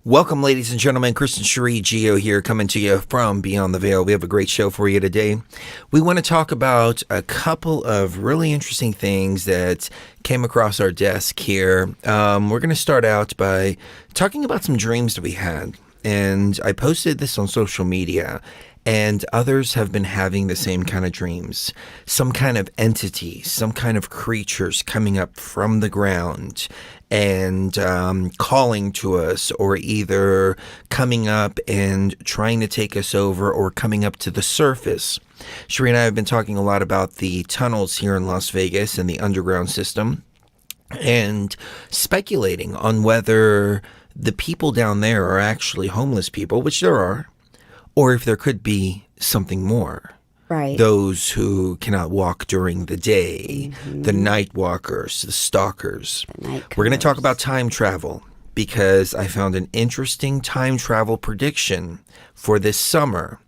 Welcome, ladies and gentlemen. Kristen Cherie Geo here, coming to you from Beyond the Veil. We have a great show for you today. We want to talk about a couple of really interesting things that came across our desk here. We're going to start out by talking about some dreams that we had. And I posted this on social media, and others have been having the same kind of dreams. Some kind of entity, some kind of creatures coming up from the ground and calling to us, or either coming up and trying to take us over, or coming up to the surface. Cherie and I have been talking a lot about the tunnels here in Las Vegas and the underground system, and speculating on whether the people down there are actually homeless people, which there are, or if there could be something more. Right. Those who cannot walk during the day, the night walkers, the stalkers. We're going to talk about time travel, because I found an interesting time travel prediction for this summer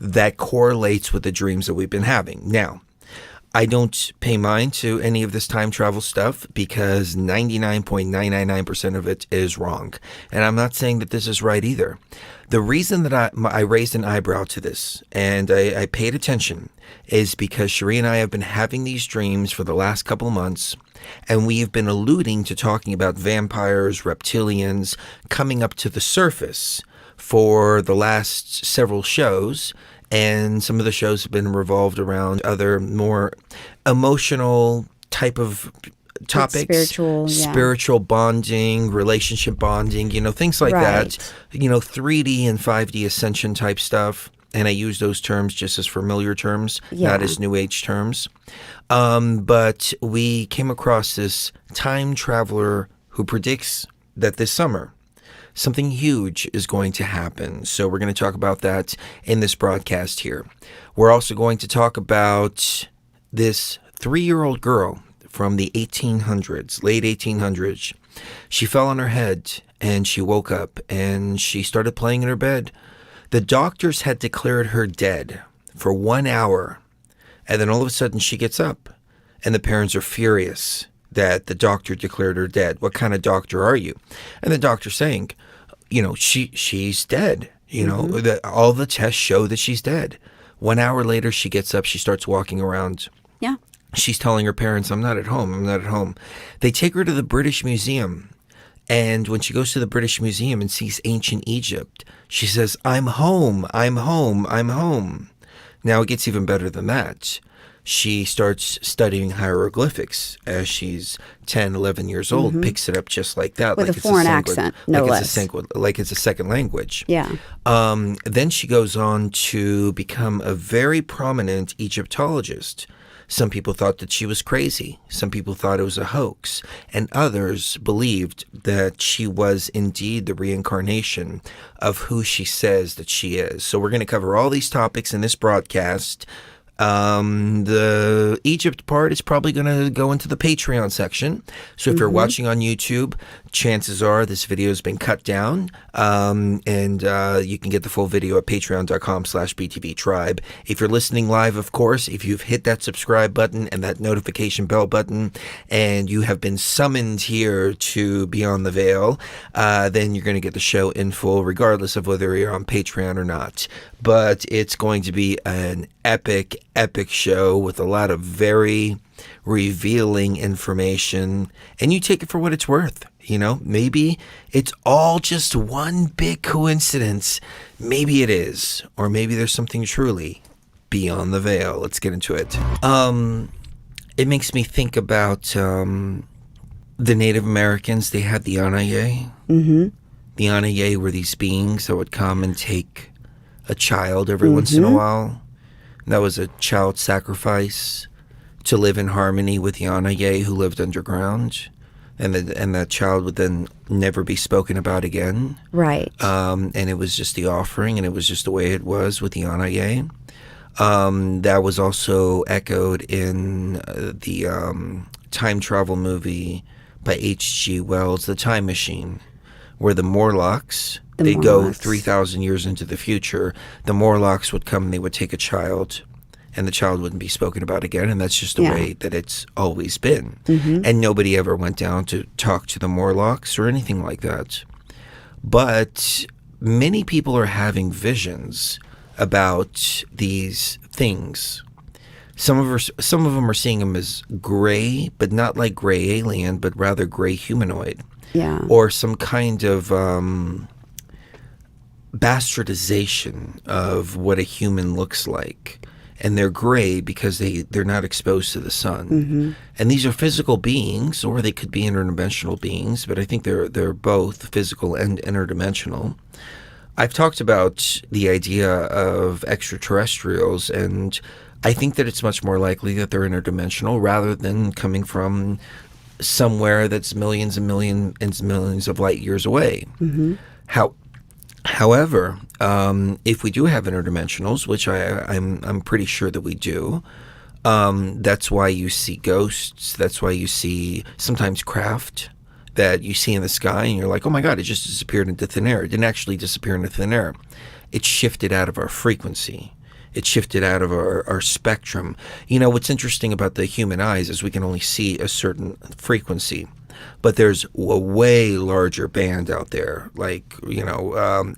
that correlates with the dreams that we've been having. Now, I don't pay mind to any of this time travel stuff, because 99.999% of it is wrong. And I'm not saying that this is right either. The reason that I raised an eyebrow to this, and I paid attention, is because Cherie and I have been having these dreams for the last couple of months, and we've been alluding to talking about vampires, reptilians coming up to the surface for the last several shows. And some of the shows have been revolved around other more emotional type of topics, spiritual bonding, relationship bonding, things like that, 3D and 5D ascension type stuff. And I use those terms just as familiar terms, not as New Age terms. But we came across this time traveler who predicts that this summer something huge is going to happen. So we're going to talk about that in this broadcast here. We're also going to talk about this 3-year-old girl from the 1800s, late 1800s. She fell on her head and she woke up and she started playing in her bed. The doctors had declared her dead for 1 hour. And then all of a sudden she gets up, and the parents are furious that the doctor declared her dead. What kind of doctor are you? And the doctor's saying, she's dead. All the tests show that she's dead. 1 hour later, she gets up. She starts walking around. Yeah. She's telling her parents, I'm not at home. I'm not at home. They take her to the British Museum. And when she goes to the British Museum and sees ancient Egypt, she says, I'm home. I'm home. I'm home. Now it gets even better than that. She starts studying hieroglyphics as she's 10, 11 years old, picks it up just like that. With a foreign accent, no less. Like it's a second language. Yeah. Then she goes on to become a very prominent Egyptologist. Some people thought that she was crazy. Some people thought it was a hoax. And others believed that she was indeed the reincarnation of who she says that she is. So we're going to cover all these topics in this broadcast. The Egypt part is probably going to go into the Patreon section. So if you're watching on YouTube, chances are this video has been cut down, and you can get the full video at patreon.com/btvtribe. If you're listening live, of course, if you've hit that subscribe button and that notification bell button, and you have been summoned here to Beyond the Veil, then you're going to get the show in full, regardless of whether you're on Patreon or not. But it's going to be an epic show with a lot of very revealing information, and you take it for what it's worth. Maybe it's all just one big coincidence. Maybe it is, or maybe there's something truly beyond the veil. Let's get into it. It makes me think about the Native Americans. They had the Anaye. The Anaye were these beings that would come and take a child every once in a while. That was a child sacrifice to live in harmony with the Anaye who lived underground. And that child would then never be spoken about again. Right. And it was just the offering, and it was just the way it was with the Anaye. That was also echoed in the time travel movie by H.G. Wells, The Time Machine, where the Morlocks, they go 3,000 years into the future. The Morlocks would come and they would take a child, and the child wouldn't be spoken about again, and that's just the way that it's always been. And nobody ever went down to talk to the Morlocks or anything like that. But many people are having visions about these things. Some of them are seeing them as gray, but not like gray alien, but rather gray humanoid. Yeah. Or some kind of bastardization of what a human looks like. And they're gray because they're not exposed to the sun. Mm-hmm. And these are physical beings, or they could be interdimensional beings, but I think they're both physical and interdimensional. I've talked about the idea of extraterrestrials, and I think that it's much more likely that they're interdimensional rather than coming from somewhere that's millions and millions and millions of light years away. Mm-hmm. However, if we do have interdimensionals, which I'm pretty sure that we do, that's why you see ghosts. That's why you see sometimes craft that you see in the sky, and you're like, oh my God, it just disappeared into thin air. It didn't actually disappear into thin air. It shifted out of our frequency. It shifted out of our spectrum. You know, what's interesting about the human eyes is we can only see a certain frequency. But there's a way larger band out there, like,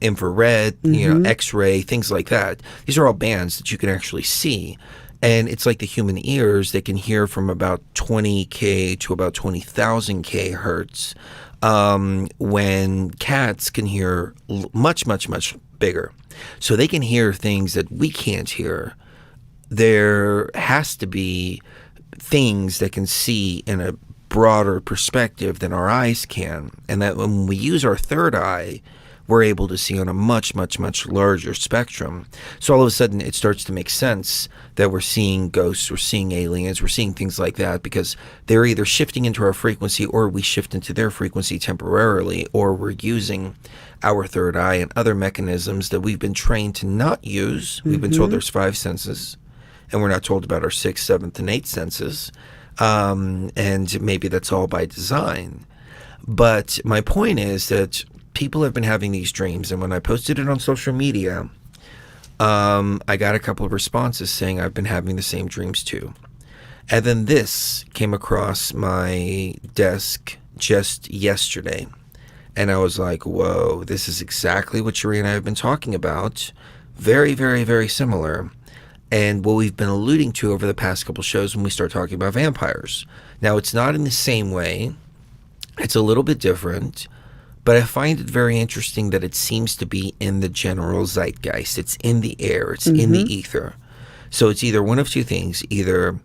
infrared, X-ray, things like that. These are all bands that you can actually see. And it's like the human ears, they can hear from about 20K to about 20,000 kHz, when cats can hear much, much, much bigger. So they can hear things that we can't hear. There has to be things that can see in a broader perspective than our eyes can. And that when we use our third eye, we're able to see on a much, much, much larger spectrum. So all of a sudden it starts to make sense that we're seeing ghosts, we're seeing aliens, we're seeing things like that, because they're either shifting into our frequency or we shift into their frequency temporarily, or we're using our third eye and other mechanisms that we've been trained to not use. We've been told there's 5 senses, and we're not told about our 6th, 7th, and 8th senses. And maybe that's all by design. But my point is that people have been having these dreams, and when I posted it on social media, I got a couple of responses saying I've been having the same dreams too. And then this came across my desk just yesterday, and I was like, whoa, this is exactly what Sheree and I have been talking about. Very, very, very similar. And what we've been alluding to over the past couple shows when we start talking about vampires. Now, it's not in the same way. It's a little bit different. But I find it very interesting that it seems to be in the general zeitgeist. It's in the air. It's in the ether. So it's either one of two things. Either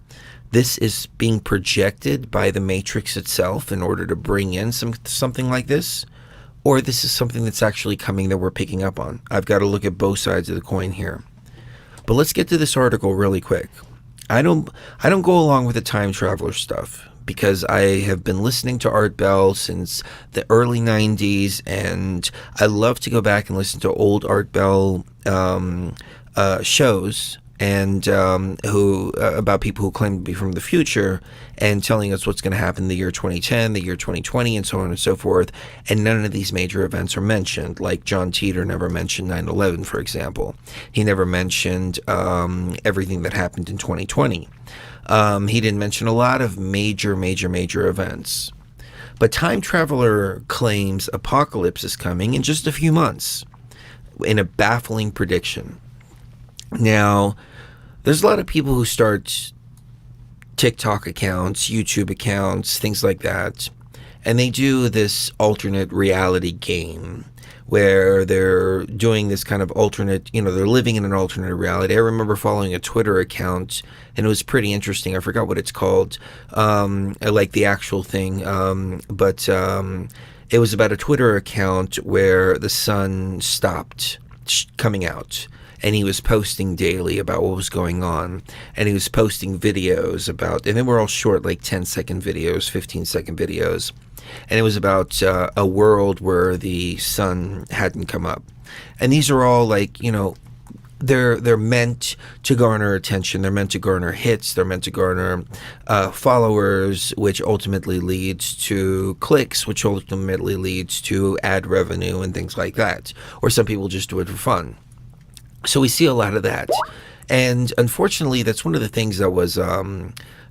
this is being projected by the Matrix itself in order to bring in something like this, or this is something that's actually coming that we're picking up on. I've got to look at both sides of the coin here. But let's get to this article really quick. I don't go along with the time traveler stuff because I have been listening to Art Bell since the early 90s, and I love to go back and listen to old Art Bell shows and about people who claim to be from the future and telling us what's going to happen in the year 2010, the year 2020, and so on and so forth. And none of these major events are mentioned, like John Teeter never mentioned 9/11, for example. He never mentioned everything that happened in 2020. He didn't mention a lot of major events. But Time Traveler claims Apocalypse is coming in just a few months in a baffling prediction. Now, there's a lot of people who start TikTok accounts, YouTube accounts, things like that, and they do this alternate reality game where they're doing this kind of alternate, they're living in an alternate reality. I remember following a Twitter account, and it was pretty interesting. I forgot what it's called, like the actual thing, but it was about a Twitter account where the sun stopped coming out. And he was posting daily about what was going on. And he was posting videos about, and they were all short, like 10-second videos, 15-second videos. And it was about a world where the sun hadn't come up. And these are all like, they're meant to garner attention. They're meant to garner hits. They're meant to garner followers, which ultimately leads to clicks, which ultimately leads to ad revenue and things like that. Or some people just do it for fun. So we see a lot of that. And unfortunately, that's one of the things that was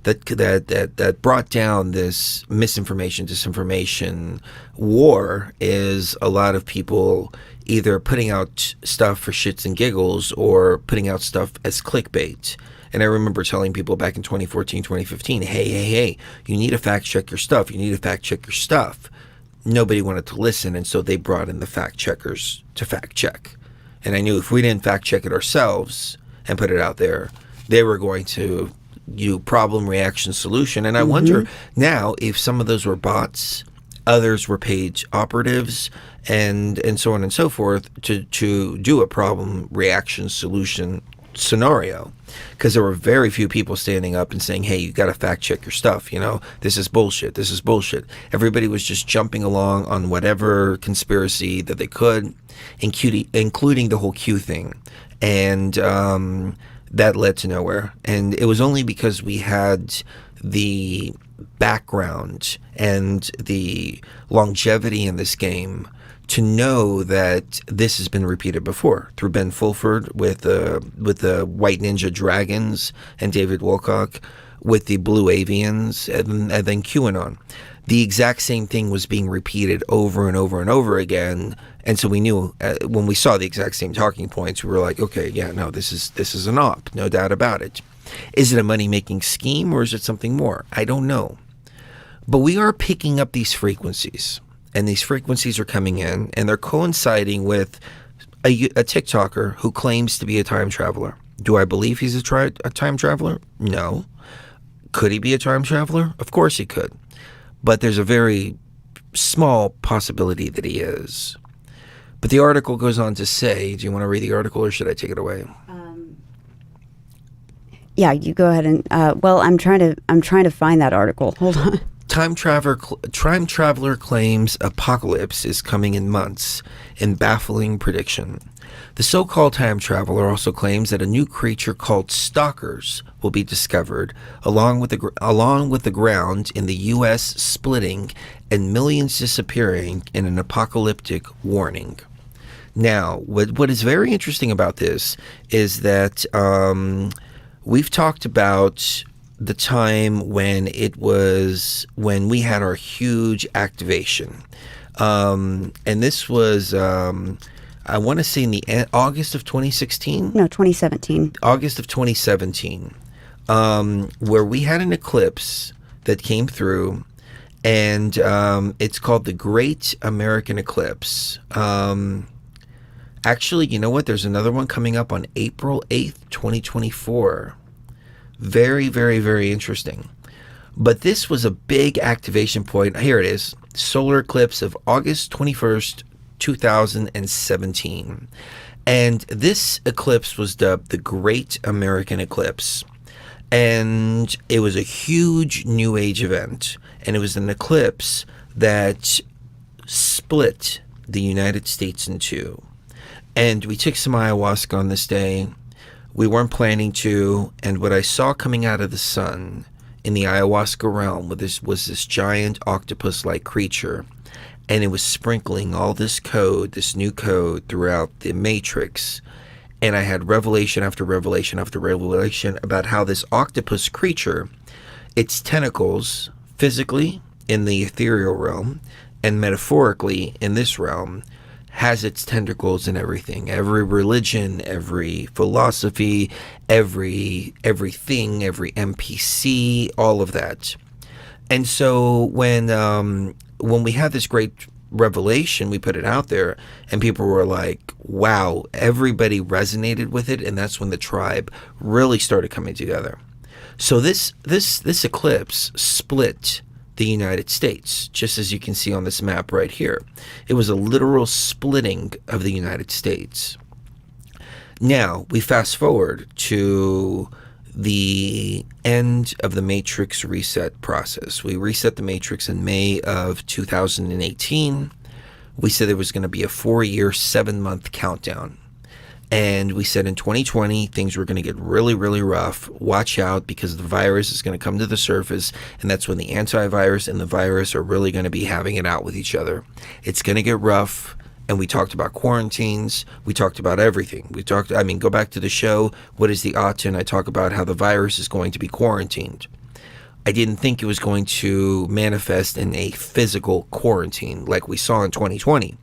that brought down this misinformation, disinformation war is a lot of people either putting out stuff for shits and giggles or putting out stuff as clickbait. And I remember telling people back in 2014, 2015, hey, you need to fact check your stuff. You need to fact check your stuff. Nobody wanted to listen, and so they brought in the fact checkers to fact check. And I knew if we didn't fact check it ourselves and put it out there, they were going to do problem, reaction, solution. And I wonder now if some of those were bots, others were page operatives, and so on and so forth to do a problem, reaction, solution scenario. Because there were very few people standing up and saying, hey, you got to fact check your stuff. This is bullshit. This is bullshit. Everybody was just jumping along on whatever conspiracy that they could, including the whole Q thing. And that led to nowhere. And it was only because we had the background and the longevity in this game to know that this has been repeated before through Ben Fulford with the White Ninja Dragons and David Wilcock with the Blue Avians and then QAnon. The exact same thing was being repeated over and over and over again. And so we knew when we saw the exact same talking points, we were like, okay, yeah, no, this is an op, no doubt about it. Is it a money-making scheme or is it something more? I don't know. But we are picking up these frequencies. And these frequencies are coming in, and they're coinciding with a TikToker who claims to be a time traveler. Do I believe he's a time traveler? No. Could he be a time traveler? Of course he could. But there's a very small possibility that he is. But the article goes on to say, do you want to read the article or should I take it away? Yeah, you go ahead and, I'm trying to find that article. Hold on. Time traveler claims apocalypse is coming in months in baffling prediction. The so-called time traveler also claims that a new creature called stalkers will be discovered, along with the ground in the U.S. splitting and millions disappearing in an apocalyptic warning. Now, what is very interesting about this is that we've talked about the time when we had our huge activation. And this was, I want to say in the August of 2016? No, 2017. August of 2017, where we had an eclipse that came through, and it's called the Great American Eclipse. Actually, you know what? There's another one coming up on April 8th, 2024. Very, very, very interesting. But this was a big activation point. Here it is. Solar eclipse of August 21st, 2017. And this eclipse was dubbed the Great American Eclipse. And it was a huge New Age event. And it was an eclipse that split the United States in two. And we took some ayahuasca on this day. We weren't planning to, and what I saw coming out of the sun in the ayahuasca realm was this giant octopus-like creature, and it was sprinkling all this code, this new code throughout the matrix, and I had revelation after revelation after revelation about how this octopus creature, its tentacles, physically in the ethereal realm, and metaphorically in this realm, has its tentacles in everything, every religion, every philosophy, everything, every NPC, all of that. And so when we had this great revelation, we put it out there, and people were like, wow, everybody resonated with it, and that's when the tribe really started coming together. So this eclipse split the United States, just as you can see on this map right here. It was a literal splitting of the United States. Now, we fast forward to the end of the Matrix reset process. We reset the Matrix in May of 2018. We said there was going to be a 4-year, 7-month countdown. And we said in 2020, things were going to get really, really rough. Watch out, because the virus is going to come to the surface, and that's when the antivirus and the virus are really going to be having it out with each other. It's going to get rough, and we talked about quarantines. We talked about everything. Go back to the show, What is the Autumn? I talk about how the virus is going to be quarantined. I didn't think it was going to manifest in a physical quarantine like we saw in 2020.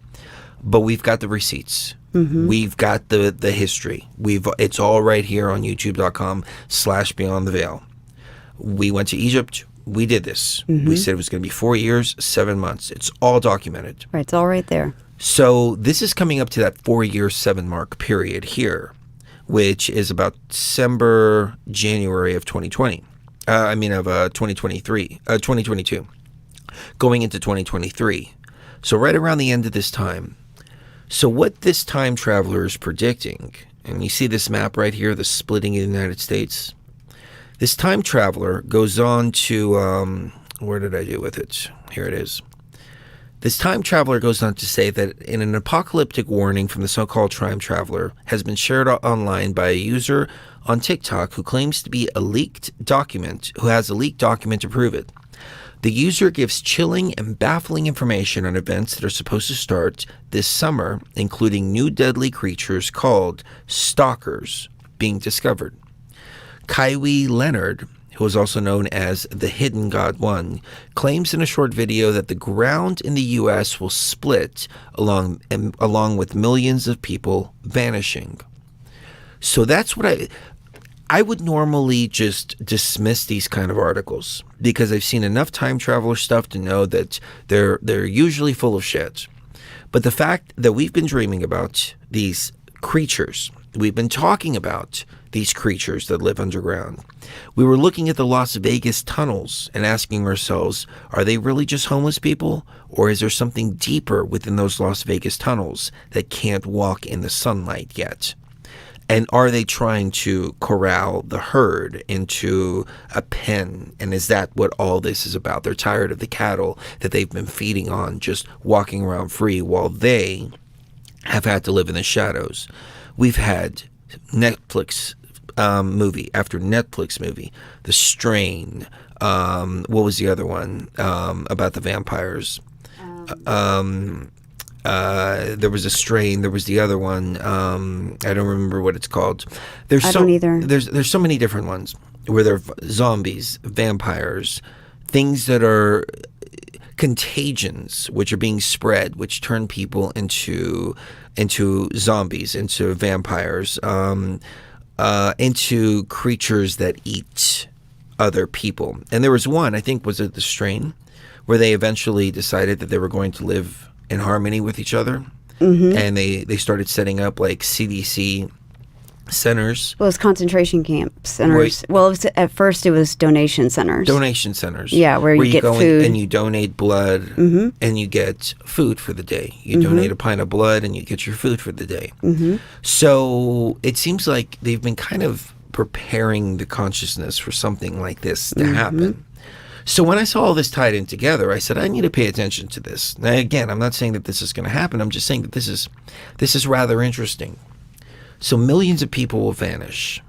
But we've got the receipts. We've got the history. It's all right here on youtube.com/Beyond the Veil. We went to Egypt. We did this. We said it was going to be 4 years, 7 months. It's all documented. Right, it's all right there. So this is coming up to that 4 year, 7 mark period here, which is about December, January of 2020. 2022. Going into 2023. So right around the end of this time. So what this time traveler is predicting, and you see this map right here, the splitting of the United States. This time traveler goes on to, where did I do with it? Here it is. This time traveler goes on to say that in an apocalyptic warning from the so-called time traveler has been shared online by a user on TikTok who claims to be a leaked document, who has a leaked document to prove it. The user gives chilling and baffling information on events that are supposed to start this summer, including new deadly creatures called stalkers being discovered. Kaiwi Leonard, who is also known as the Hidden God One, claims in a short video that the ground in the U.S. will split along with millions of people vanishing. So that's what I would normally just dismiss these kind of articles because I've seen enough time traveler stuff to know that they're usually full of shit. But the fact that we've been dreaming about these creatures, we've been talking about these creatures that live underground. We were looking at the Las Vegas tunnels and asking ourselves, are they really just homeless people? Or is there something deeper within those Las Vegas tunnels that can't walk in the sunlight yet? And are they trying to corral the herd into a pen? And is that what all this is about? They're tired of the cattle that they've been feeding on, just walking around free while they have had to live in the shadows. We've had Netflix movie after Netflix movie. The Strain. What was the other one about the vampires? There was a Strain. There was the other one. I don't remember what it's called. I don't either. There's so many different ones where they're zombies, vampires, things that are contagions, which are being spread, which turn people into zombies, into vampires, into creatures that eat other people. And there was one, I think, was it The Strain, where they eventually decided that they were going to live in harmony with each other, and they started setting up like CDC centers. Well, it was concentration camp centers. Well, at first it was donation centers. Donation centers. Yeah, where you get go food. And you donate blood, and you get food for the day. You donate a pint of blood, and you get your food for the day. So it seems like they've been kind of preparing the consciousness for something like this to happen. So when I saw all this tied in together, I said, I need to pay attention to this. Now, again, I'm not saying that this is going to happen. I'm just saying that this is rather interesting. So millions of people will vanish.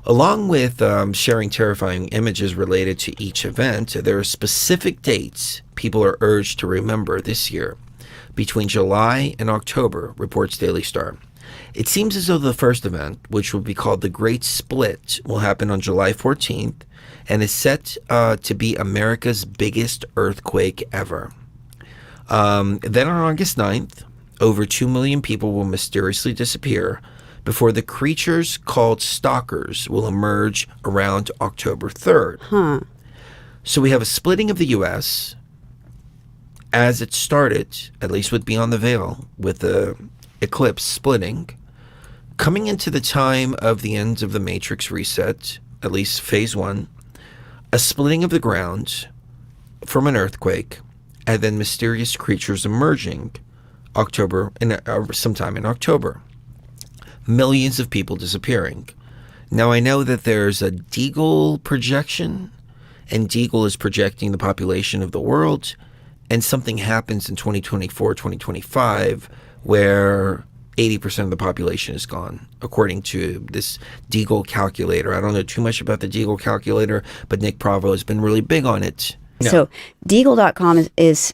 Along with sharing terrifying images related to each event, there are specific dates people are urged to remember this year. Between July and October, reports Daily Star. It seems as though the first event, which will be called the Great Split, will happen on July 14th and is set to be America's biggest earthquake ever. Then on August 9th, over 2 million people will mysteriously disappear before the creatures called stalkers will emerge around October 3rd. So we have a splitting of the U.S. as it started, at least with Beyond the Veil, with the Eclipse splitting, coming into the time of the end of the Matrix reset, at least phase 1, a splitting of the ground from an earthquake, and then mysterious creatures emerging sometime in October. Millions of people disappearing. Now I know that there's a Deagle projection, and Deagle is projecting the population of the world, and something happens in 2024, 2025, where 80% of the population is gone, according to this Deagle calculator. I don't know too much about the Deagle calculator, but Nick Bravo has been really big on it. No. So Deagle.com is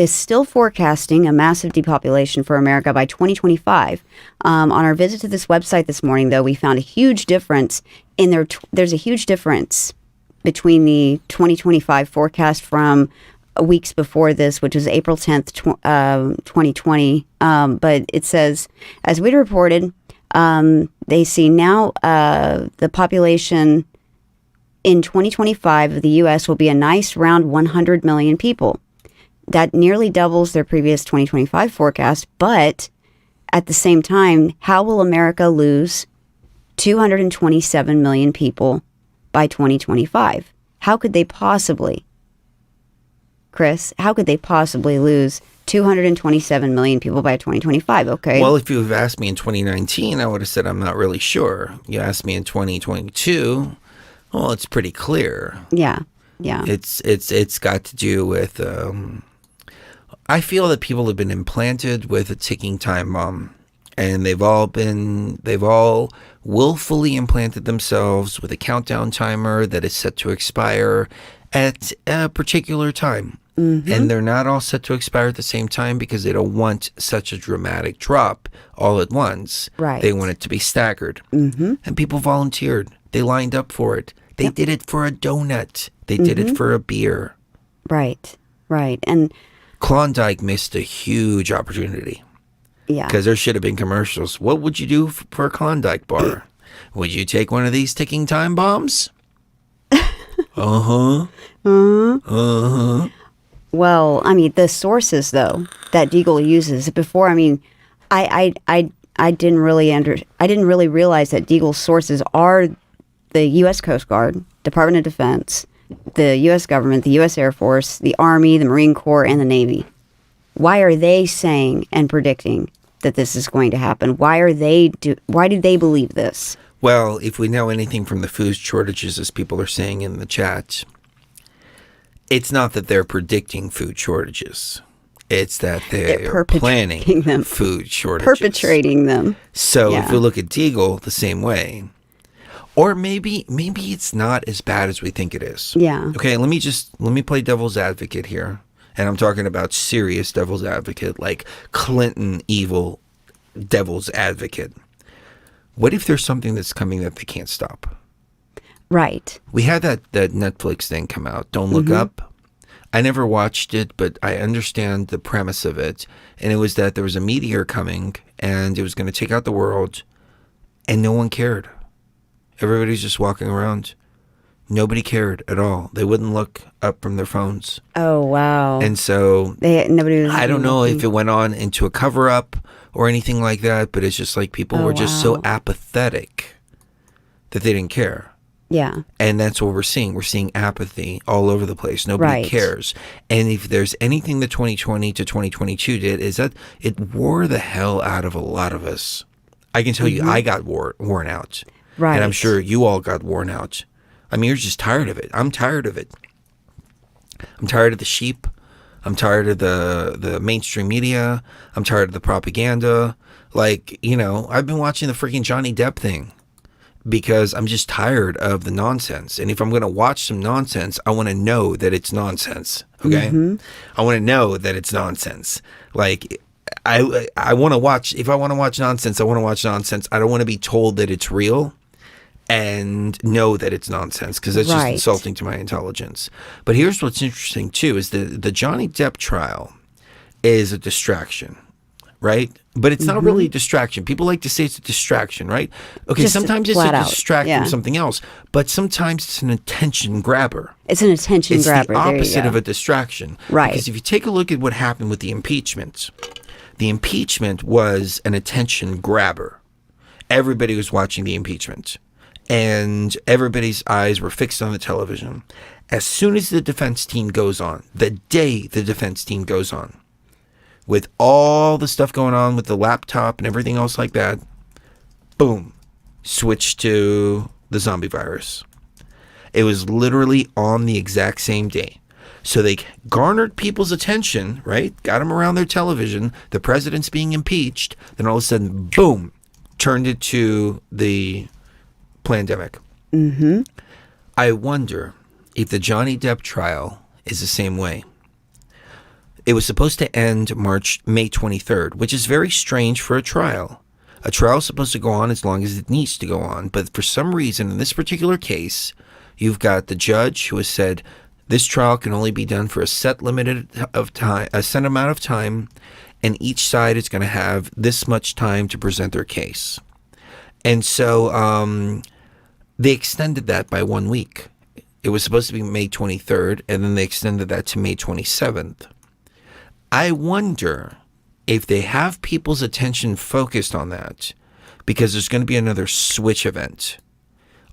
still forecasting a massive depopulation for America by 2025. On our visit to this website this morning, though, we found a huge difference in there's a huge difference between the 2025 forecast from weeks before this, which was April 10th, 2020. But it says, as we reported, they see now the population in 2025 of the U.S. will be a nice round 100 million people. That nearly doubles their previous 2025 forecast. But at the same time, how will America lose 227 million people by 2025? How could they possibly, Chris, how could they possibly lose 227 million people by 2025? Okay. Well, if you have asked me in 2019, I would have said I'm not really sure. You asked me in 2022, well, it's pretty clear. Yeah. It's got to do with, I feel that people have been implanted with a ticking time bomb. And they've all willfully implanted themselves with a countdown timer that is set to expire at a particular time. Mm-hmm. And they're not all set to expire at the same time because they don't want such a dramatic drop all at once. Right. They want it to be staggered. Mm-hmm. And people volunteered. They lined up for it. They did it for a donut. They did it for a beer. Right. And Klondike missed a huge opportunity. Yeah. Because there should have been commercials. What would you do for a Klondike bar? Would you take one of these ticking time bombs? Uh-huh. Uh-huh. Well, I mean, the sources, though, that Deagle uses before, I mean, I didn't really realize that Deagle's sources are the U.S. Coast Guard, Department of Defense, the U.S. government, the U.S. Air Force, the Army, the Marine Corps, and the Navy. Why are they saying and predicting that this is going to happen? Why do they believe this? Well, if we know anything from the food shortages, as people are saying in the chat, it's not that they're predicting food shortages. It's that they're planning them. Food shortages. Perpetrating them. So if we look at Deagle the same way, or maybe it's not as bad as we think it is. Yeah. Okay, let me play devil's advocate here. And I'm talking about serious devil's advocate, like Clinton evil devil's advocate. What if there's something that's coming that they can't stop? Right. We had that Netflix thing come out, Don't Look Up. I never watched it, but I understand the premise of it. And it was that there was a meteor coming, and it was going to take out the world, and no one cared. Everybody's just walking around. Nobody cared at all. They wouldn't look up from their phones. Oh, wow. And so nobody was. I don't know if it went on into a cover-up or anything like that, but it's just like people were just so apathetic that they didn't care. Yeah. And that's what we're seeing. We're seeing apathy all over the place. Nobody cares. And if there's anything that 2020 to 2022 did, is that it wore the hell out of a lot of us. I can tell you, I got worn out. Right. And I'm sure you all got worn out. I mean, you're just tired of it. I'm tired of it. I'm tired of the sheep. I'm tired of the mainstream media. I'm tired of the propaganda. Like, I've been watching the freaking Johnny Depp thing because I'm just tired of the nonsense. And if I'm going to watch some nonsense, I want to know that it's nonsense. Okay? I want to know that it's nonsense. Like, I want to watch, if I want to watch nonsense, I want to watch nonsense. I don't want to be told that it's real and know that it's nonsense, because that's just insulting to my intelligence. But here's what's interesting too, is the Johnny Depp trial is a distraction, right? But it's not really a distraction. People like to say it's a distraction, right? Okay, just sometimes it's a distract from something else, but sometimes it's an attention grabber. It's an attention grabber. It's the opposite of a distraction. Right. Because if you take a look at what happened with the impeachment was an attention grabber. Everybody was watching the impeachment. And everybody's eyes were fixed on the television. As soon as the defense team goes on, the day the defense team goes on, with all the stuff going on with the laptop and everything else like that, boom, switch to the zombie virus. It was literally on the exact same day. So they garnered people's attention, right? Got them around their television. The president's being impeached. Then all of a sudden, boom, turned it to the pandemic. I wonder if the Johnny Depp trial is the same way. It was supposed to end May 23rd, which is very strange for a trial. A trial is supposed to go on as long as it needs to go on, but for some reason in this particular case, You've got the judge who has said this trial can only be done for a set amount of time, and each side is going to have this much time to present their case. And so they extended that by 1 week. It was supposed to be May 23rd, and then they extended that to May 27th. I wonder if they have people's attention focused on that, because there's going to be another switch event.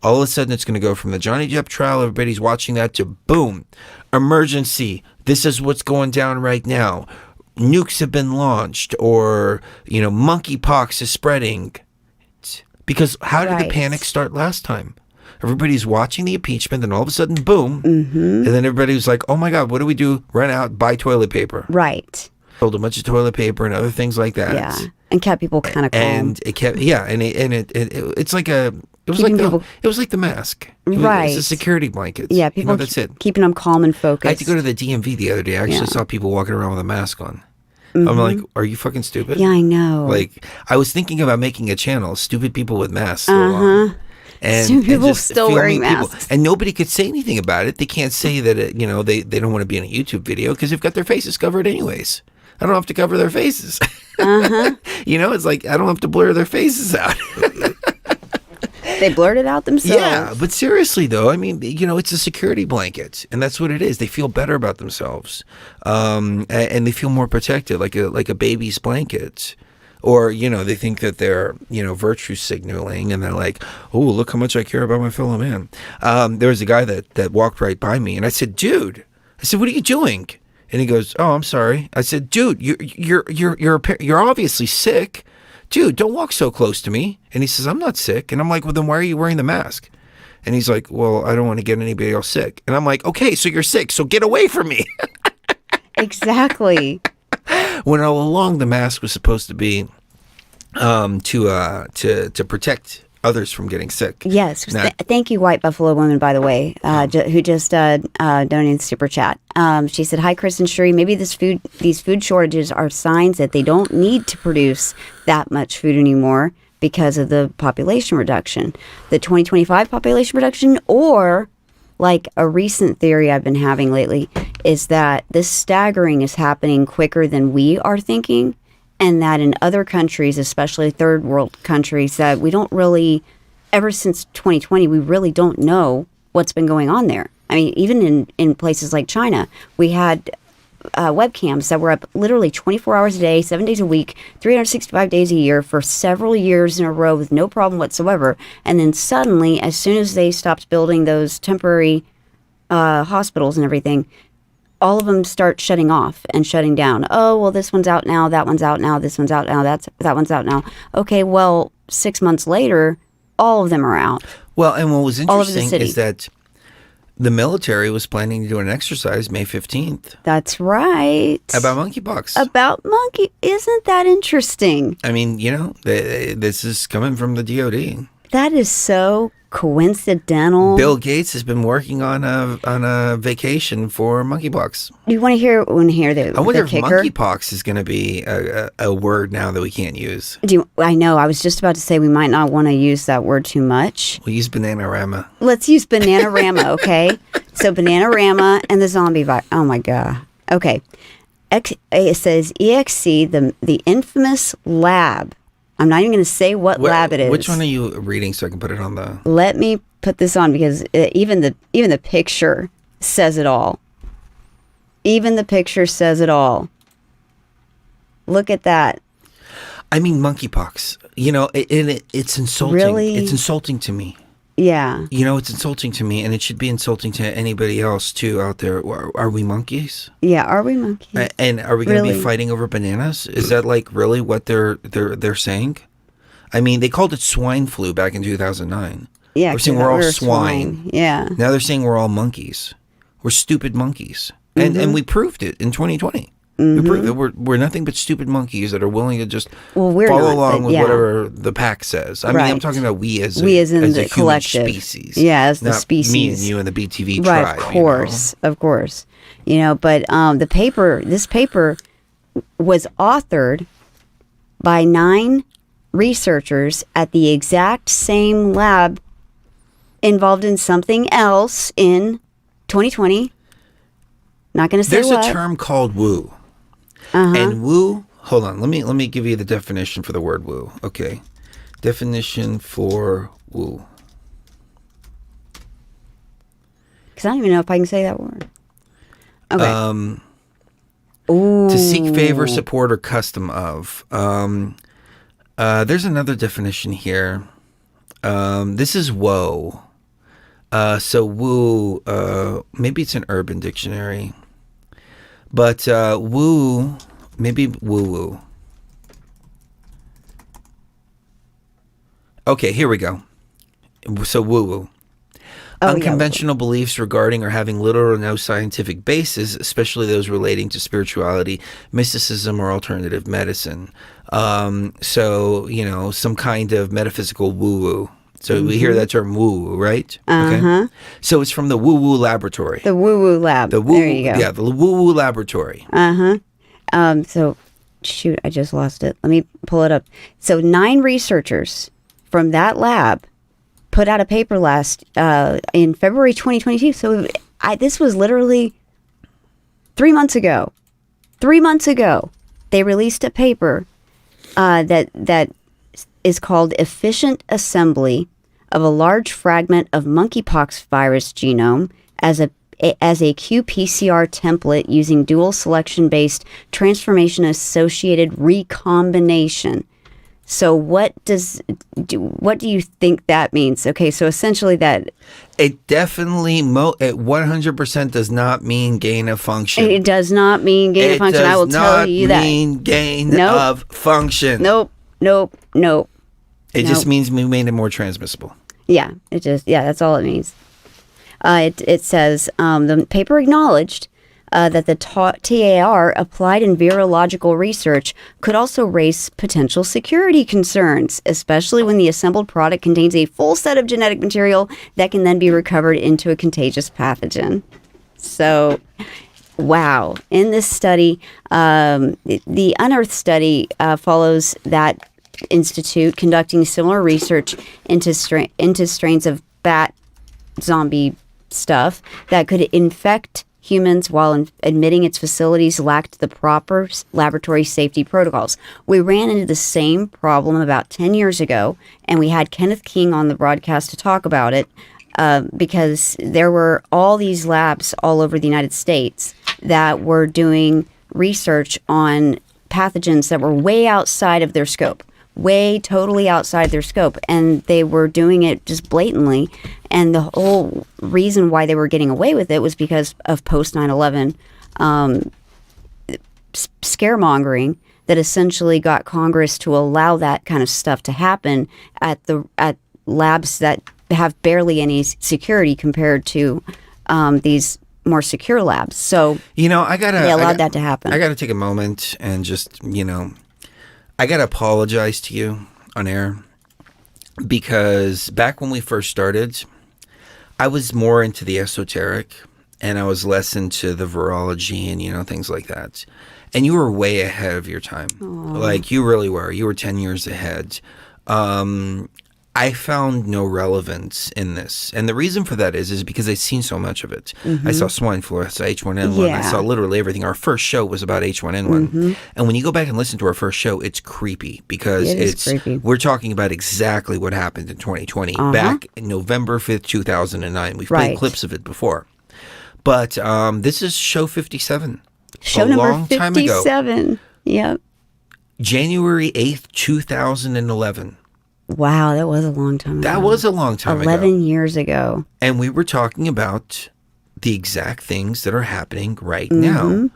All of a sudden, it's going to go from the Johnny Depp trial, everybody's watching that, to boom, emergency. This is what's going down right now. Nukes have been launched, or, monkeypox is spreading. Because how did the panic start last time? Everybody's watching the impeachment, and all of a sudden, boom. And then everybody was like, oh my God, what do we do? Run out, buy toilet paper. Right. Sold a bunch of toilet paper and other things like that. Yeah. And kept people kind of calm. And it kept, it's like it was like the mask. Right. It's a security blanket. Yeah, people that's it. Keeping them calm and focused. I had to go to the DMV the other day. I actually saw people walking around with a mask on. I'm like, are you fucking stupid? Yeah, I know. Like, I was thinking about making a channel, Stupid People with Masks. And people just still wearing masks. And nobody could say anything about it. They can't say that, they don't want to be in a YouTube video because they've got their faces covered anyways. I don't have to cover their faces. It's like, I don't have to blur their faces out. They blurred it out themselves. Yeah, but seriously though, I mean, it's a security blanket, and that's what it is. They feel better about themselves, and they feel more protected, like a baby's blanket. Or, they think that they're, virtue signaling, and they're like, oh, look how much I care about my fellow man. There was a guy that walked right by me, and I said, dude, what are you doing? And he goes, oh, I'm sorry. I said, dude, you're obviously sick. Dude, don't walk so close to me. And he says, I'm not sick. And I'm like, well, then why are you wearing the mask? And he's like, well, I don't want to get anybody else sick. And I'm like, okay, so you're sick, so get away from me. Exactly. When all along the mask was supposed to be to protect others from getting sick. Yes. Thank you, White Buffalo Woman, by the way, who just donated super chat. She said, hi, Chris and Sheree. Maybe these food shortages are signs that they don't need to produce that much food anymore because of the population reduction, the 2025 population reduction, or like a recent theory I've been having lately is that this staggering is happening quicker than we are thinking. And that in other countries, especially third world countries, that we don't really, ever since 2020, we really don't know what's been going on there. I mean, even in places like China, we had webcams that were up literally 24 hours a day, 7 days a week, 365 days a year for several years in a row with no problem whatsoever. And then suddenly, as soon as they stopped building those temporary hospitals and everything, all of them start shutting off and shutting down. Oh, well, this one's out now. That one's out now. This one's out now. That one's out now. Okay, well, 6 months later, all of them are out. Well, and what was interesting is that the military was planning to do an exercise May 15th. That's right. About monkeypox. Isn't that interesting? I mean, this is coming from the DOD. That is so coincidental. Bill Gates has been working on a vacation for monkeypox. Do you want to hear the I wonder if kicker? monkeypox is going to be a word now that we can't use. I know. I was just about to say we might not want to use that word too much. We'll use Bananarama. Let's use Bananarama, okay? So Bananarama and the zombie virus. Oh my God. Okay. It says EXC, the infamous lab. I'm not even going to say what lab it is. Which one are you reading so I can put it on the... Let me put this on because even the picture says it all. Even the picture says it all. Look at that. I mean, monkeypox. It's insulting. Really? It's insulting to me. Yeah. It's insulting to me, and it should be insulting to anybody else, too, out there. Are we monkeys? Yeah, are we monkeys? And are we going to be fighting over bananas? Is that, really what they're saying? I mean, they called it swine flu back in 2009. Yeah. We're saying we're all swine. Yeah. Now they're saying we're all monkeys. We're stupid monkeys. And we proved it in 2020. We proved that we're nothing but stupid monkeys that are willing to just follow along with whatever the pack says. I mean, I'm talking about we as in the collective species. Yeah, as the species. Me and you and the BTV tribe. Right, of course. But this paper was authored by 9 researchers at the exact same lab involved in something else in 2020. Not going to say There's what. a term called woo. And woo, hold on, let me give you the definition for the word woo. Okay. Definition for woo. Because I don't even know if I can say that word. Okay. To seek favor, support, or custom of. There's another definition here. This is woe. So woo, maybe it's an Urban Dictionary. But woo, maybe woo-woo. Okay, here we go. So woo-woo. Unconventional beliefs regarding or having little or no scientific basis, especially those relating to spirituality, mysticism, or alternative medicine. So, some kind of metaphysical woo-woo. So we hear that term woo-woo, right? Okay. So it's from the woo-woo laboratory. The woo-woo lab. There you go. Yeah, the woo-woo laboratory. So, shoot, I just lost it. Let me pull it up. So 9 researchers from that lab put out a paper in February 2022. So this was literally 3 months ago. 3 months ago, they released a paper that is called Efficient Assembly of a Large Fragment of Monkeypox Virus Genome as a qPCR template using dual selection-based transformation-associated recombination. So what do you think that means? Okay, so essentially that... It definitely, it 100% does not mean gain of function. It does not mean gain of function. I will tell you that. It does not mean gain of function. Nope. It just means we made it more transmissible. Yeah, that's all it means. It says the paper acknowledged that the TAR applied in virological research could also raise potential security concerns, especially when the assembled product contains a full set of genetic material that can then be recovered into a contagious pathogen. So, wow. In this study, the Unearth study follows that institute conducting similar research into strains of bat zombie stuff that could infect humans while admitting its facilities lacked the proper laboratory safety protocols. We ran into the same problem about 10 years ago, and we had Kenneth King on the broadcast to talk about it because there were all these labs all over the United States that were doing research on pathogens that were way outside of their scope. Totally outside their scope, and they were doing it just blatantly, and the whole reason why they were getting away with it was because of post 9/11 scaremongering that essentially got Congress to allow that kind of stuff to happen at labs that have barely any security compared to these more secure labs. So they allowed that to happen. I gotta take a moment and just I got to apologize to you on air because back when we first started, I was more into the esoteric and I was less into the virology and, things like that. And you were way ahead of your time. Aww. Like you really were. You were 10 years ahead. I found no relevance in this. And the reason for that is because I've seen so much of it. Mm-hmm. I saw swine flu, I saw H1N1, I saw literally everything. Our first show was about H1N1. Mm-hmm. And when you go back and listen to our first show, it's creepy because creepy. We're talking about exactly what happened in 2020. Back in November 5th, 2009. We've played clips of it before. But this is show 57. Show number 57. Yep. January 8th, 2011. Wow, that was a long time ago. That was a long time 11 years ago. And we were talking about the exact things that are happening right now.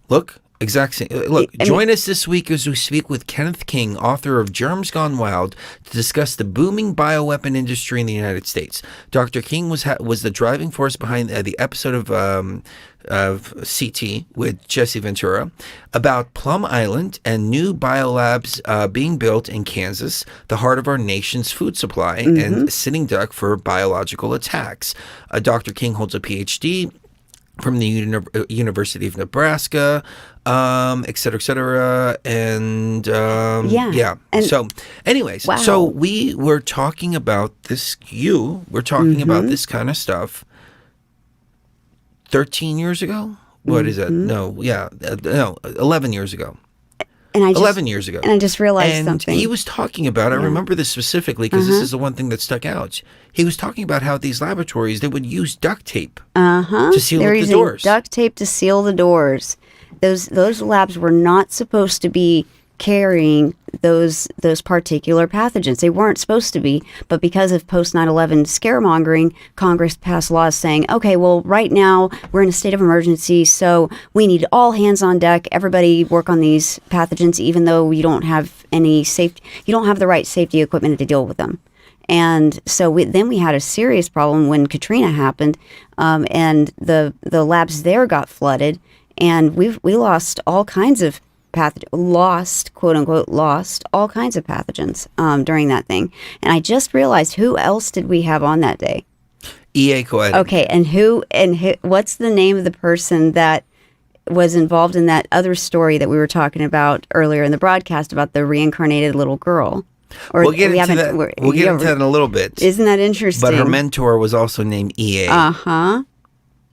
Look, join us this week as we speak with Kenneth King, author of Germs Gone Wild, to discuss the booming bioweapon industry in the United States. Dr. King was the driving force behind the episode of CT with Jesse Ventura about Plum Island and new biolabs being built in Kansas, the heart of our nation's food supply, and sitting duck for biological attacks. Dr. King holds a PhD from the University of Nebraska, et cetera, and yeah. And, so, anyways, wow. so we were talking about this. You were talking about this kind of stuff 13 years ago. What is it? No, 11 years ago. And 11 years ago. And I just realized and something. He was talking about, I remember this specifically because this is the one thing that stuck out. He was talking about how these laboratories, they would use duct tape to seal up the doors. Duct tape to seal the doors. Those labs were not supposed to be carrying those particular pathogens. They weren't supposed to be, but because of post 9/11 scaremongering, Congress passed laws saying, okay, well, right now we're in a state of emergency, so we need all hands on deck. Everybody work on these pathogens, even though you don't have any safety, you don't have the right safety equipment to deal with them. And so then we had a serious problem when Katrina happened, and the labs there got flooded, and we lost all kinds of quote unquote lost all kinds of pathogens during that thing. And I just realized, who else did we have on that day? E.A. Coed. Okay, and what's the name of the person that was involved in that other story that we were talking about earlier in the broadcast about the reincarnated little girl? Or we'll get into that. We'll get into that in a little bit. Isn't that interesting? But her mentor was also named E.A.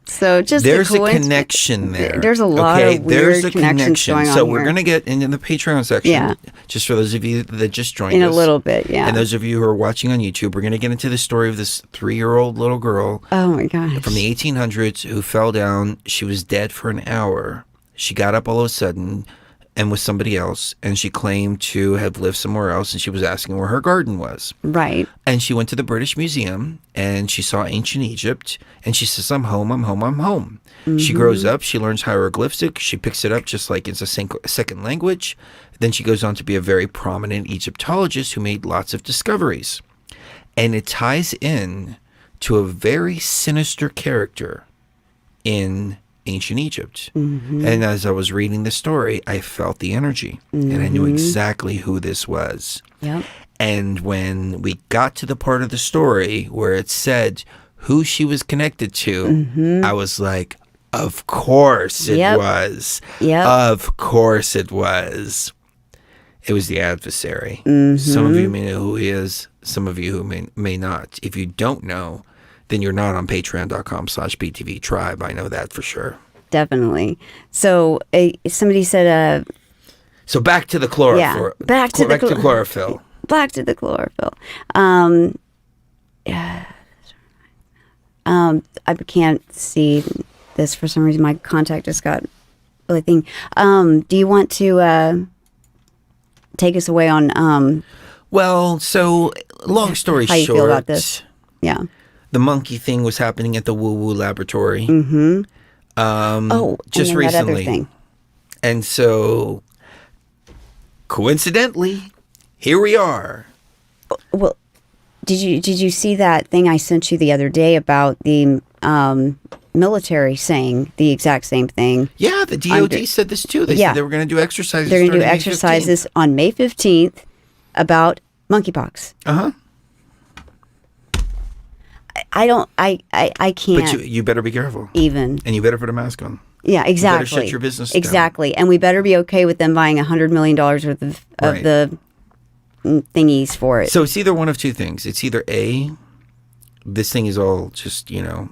So just there's a connection there. There's a lot of weird connections going on. So we're going to get into the Patreon section. Just for those of you that just joined us. In a little bit, yeah. And those of you who are watching on YouTube, we're going to get into the story of this 3-year-old little girl. Oh my gosh. From the 1800s who fell down. She was dead for an hour. She got up all of a sudden and was somebody else, and she claimed to have lived somewhere else, and she was asking where her garden was. Right. And she went to the British Museum, and she saw ancient Egypt, and she says, I'm home, I'm home, I'm home. She grows up, she learns hieroglyphic, she picks it up just like it's a second language. Then she goes on to be a very prominent Egyptologist who made lots of discoveries. And it ties in to a very sinister character in ancient Egypt. And as I was reading the story, I felt the energy, and I knew exactly who this was. Yep. And when we got to the part of the story where it said who she was connected to, I was like, of course it was. Yep. Of course it was. It was the adversary. Some of you may know who he is. Some of you who may not. If you don't know, then you're not on patreon.com/BTV Tribe. I know that for sure. Definitely. So somebody said... so back to the chlorophyll. Yeah, back to chlorophyll. Back to the chlorophyll. I can't see this for some reason. My contact just got really thing. Do you want to take us away on... well, so long story short... How you feel about this? Yeah. The monkey thing was happening at the Woo Woo Laboratory. Just recently. That other thing. And so, coincidentally, here we are. Well, did you see that thing I sent you the other day about the military saying the exact same thing? Yeah, the DOD said this too. They said they were going to do exercises. They're going to do exercises on May 15th about monkeypox. I can't. But you better be careful. Even. And you better put a mask on. Yeah, exactly. You better shut your business down. Exactly. And we better be okay with them buying $100 million worth of the thingies for it. So it's either one of two things. It's either A, this thing is all just, a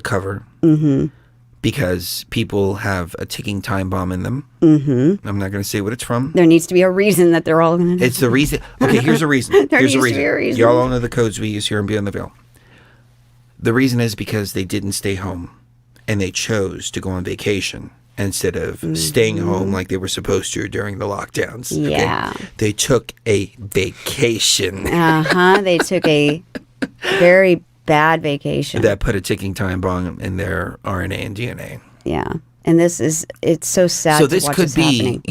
cover. Because people have a ticking time bomb in them. I'm not going to say what it's from. There needs to be a reason that they're all going to... It's the reason. Okay, here's a reason. Here's a reason. Y'all all know the codes we use here in Beyond the Veil. The reason is because they didn't stay home, and they chose to go on vacation instead of staying home like they were supposed to during the lockdowns. Yeah. Okay? They took a vacation. They took a very bad vacation. That put a ticking time bomb in their RNA and DNA. Yeah. And it's so sad so this to watch could this be, happening.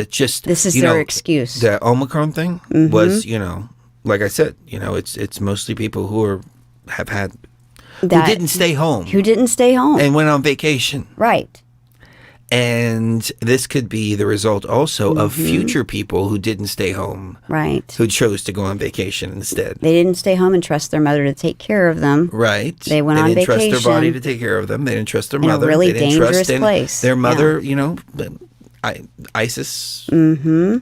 This is their excuse. The Omicron thing was, like I said, it's mostly people who have had... who didn't stay home. Who didn't stay home. And went on vacation. Right. And this could be the result also of future people who didn't stay home. Right. Who chose to go on vacation instead. They didn't stay home and trust their mother to take care of them. Right. They went on vacation. They didn't trust their body to take care of them. They didn't trust their mother. In a really they didn't dangerous trust place. Their mother, you know, Isis. Mm-hmm.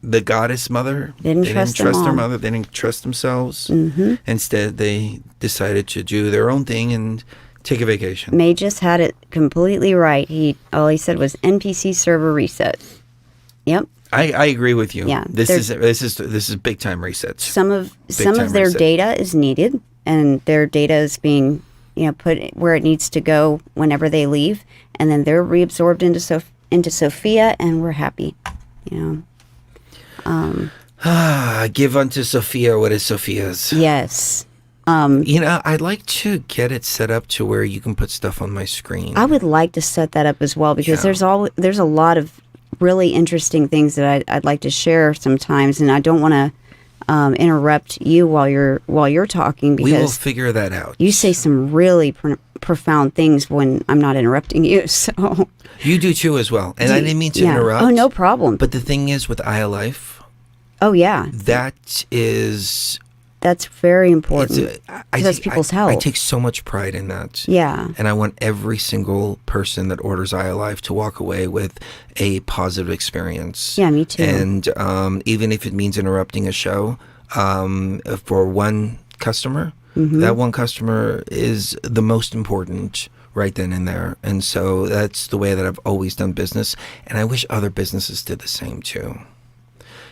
The goddess mother. They didn't trust their mother. They didn't trust themselves. Mm-hmm. Instead, they decided to do their own thing and take a vacation. May just had it completely right. All he said was NPC server reset. Yep. I agree with you. Yeah. This is big time resets. Some of their data is needed, and their data is being put where it needs to go whenever they leave, and then they're reabsorbed into Sofia, and we're happy. Give unto Sofia what is Sophia's. Yes. I'd like to get it set up to where you can put stuff on my screen. I would like to set that up as well, because there's a lot of really interesting things that I'd like to share sometimes, and I don't want to interrupt you while you're talking, because we will figure that out. You say some really profound things when I'm not interrupting you. So you do too as well, and I didn't mean to interrupt. Oh, no problem. But the thing is, with iLife, oh yeah, that's very important. That's people's health. I take so much pride in that. Yeah. And I want every single person that orders iLife to walk away with a positive experience. Yeah, me too. And even if it means interrupting a show, for one customer, that one customer is the most important right then and there. And so that's the way that I've always done business. And I wish other businesses did the same too.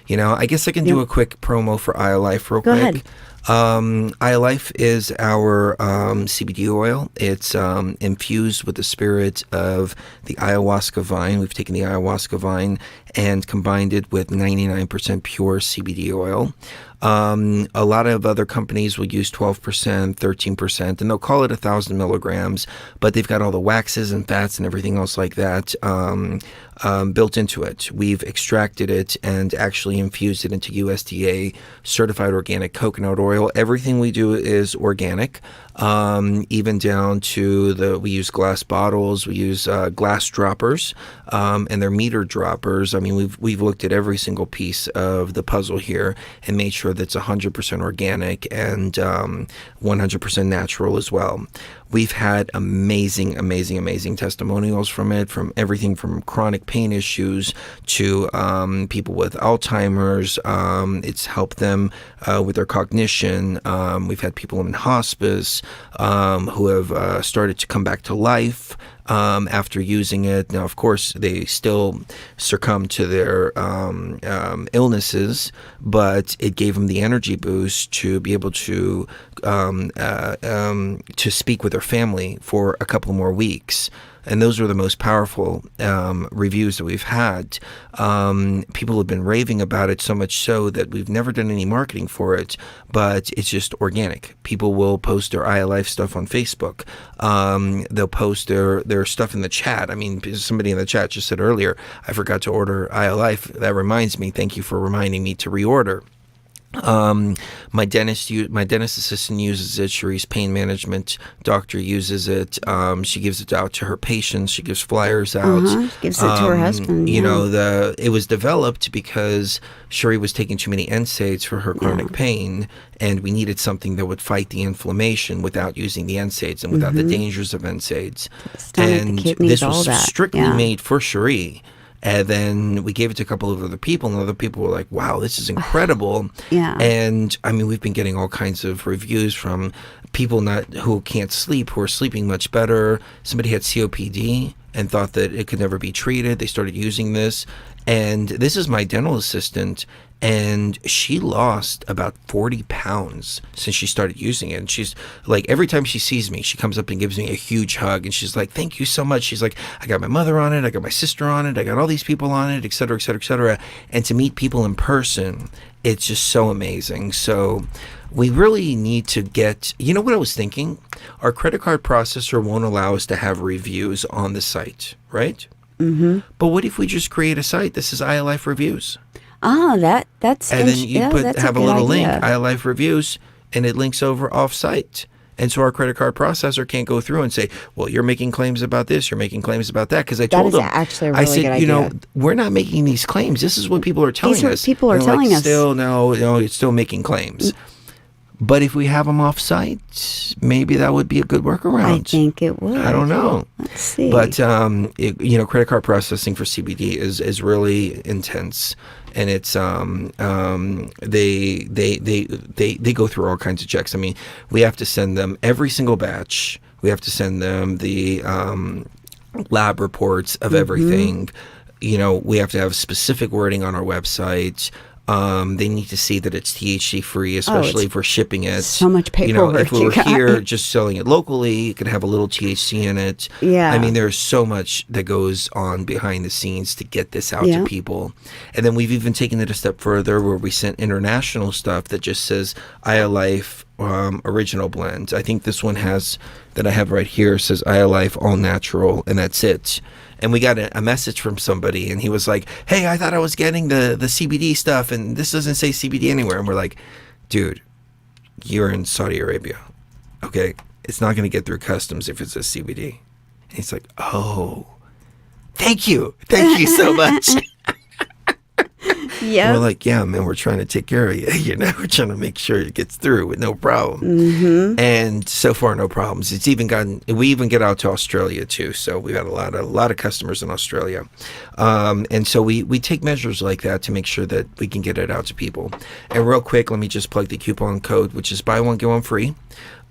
I guess I can do a quick promo for iLife real quick. Go ahead. iLife is our CBD oil. It's infused with the spirit of the ayahuasca vine. We've taken the ayahuasca vine and combined it with 99% pure CBD oil. A lot of other companies will use 12%, 13%, and they'll call it 1,000 milligrams, but they've got all the waxes and fats and everything else like that built into it. We've extracted it and actually infused it into USDA certified organic coconut oil. Everything we do is organic, even down to we use glass bottles, we use glass droppers, and they're meter droppers. I mean, we've looked at every single piece of the puzzle here and made sure that it's 100% organic and 100% natural as well. We've had amazing testimonials from it, from everything from chronic pain issues to people with Alzheimer's. It's helped them with their cognition. We've had people in hospice who have started to come back to life after using it. Now, of course, they still succumb to their illnesses, but it gave them the energy boost to be able to speak with their family for a couple more weeks. And those are the most powerful reviews that we've had. People have been raving about it, so much so that we've never done any marketing for it, but it's just organic. People will post their iLife stuff on Facebook. They'll post their stuff in the chat. I mean, somebody in the chat just said earlier, I forgot to order iLife. That reminds me. Thank you for reminding me to reorder. My dentist assistant uses it. Cherie's pain management doctor uses it. She gives it out to her patients. She gives flyers out. Gives it to her husband. It was developed because Cherie was taking too many NSAIDs for her chronic pain, and we needed something that would fight the inflammation without using the NSAIDs and without the dangers of NSAIDs. And this was strictly made for Cherie. And then we gave it to a couple of other people, and other people were like, wow, this is incredible. Yeah. And I mean, we've been getting all kinds of reviews from people who can't sleep, who are sleeping much better. Somebody had COPD and thought that it could never be treated. They started using this. And this is my dental assistant, and she lost about 40 pounds since she started using it. And she's like, every time she sees me, she comes up and gives me a huge hug, and she's like, thank you so much. She's like, I got my mother on it, I got my sister on it, I got all these people on it, et cetera, et cetera, et cetera. And to meet people in person, it's just so amazing. So we really need to get, you know what I was thinking? Our credit card processor won't allow us to have reviews on the site, right? Mm-hmm. But what if we just create a site? This is iLife Reviews. That's and then you have a little link, iLife Reviews, and it links over off-site. And so our credit card processor can't go through and say, well, you're making claims about this, you're making claims about that. Because I told them, actually a really I said, good idea. we're not making these claims. This is what people are telling us. People are telling us. Still, no, it's still making claims. But if we have them off-site, maybe that would be a good workaround. I think it would. I don't know. Let's see. But, credit card processing for CBD is really intense. And it's they go through all kinds of checks. I mean, we have to send them every single batch. We have to send them the lab reports of everything. We have to have specific wording on our website. They need to see that it's THC free, especially if we're shipping it. So much paperwork. If we were here just selling it locally, it could have a little THC in it. Yeah. I mean, there's so much that goes on behind the scenes to get this out to people. And then we've even taken it a step further where we sent international stuff that just says Life original blend. I think this one that I have right here says Life all natural, and that's it. And we got a message from somebody, and he was like, hey, I thought I was getting the CBD stuff, and this doesn't say CBD anywhere. And we're like, dude, you're in Saudi Arabia, okay? It's not going to get through customs if it says CBD. And he's like, oh, thank you so much. Yeah. We're like, yeah, man, we're trying to take care of you. We're trying to make sure it gets through with no problem. Mm-hmm. And so far, no problems. We even get out to Australia too. So we've had a lot of customers in Australia. And so we take measures like that to make sure that we can get it out to people. And real quick, let me just plug the coupon code, which is buy one, get one free.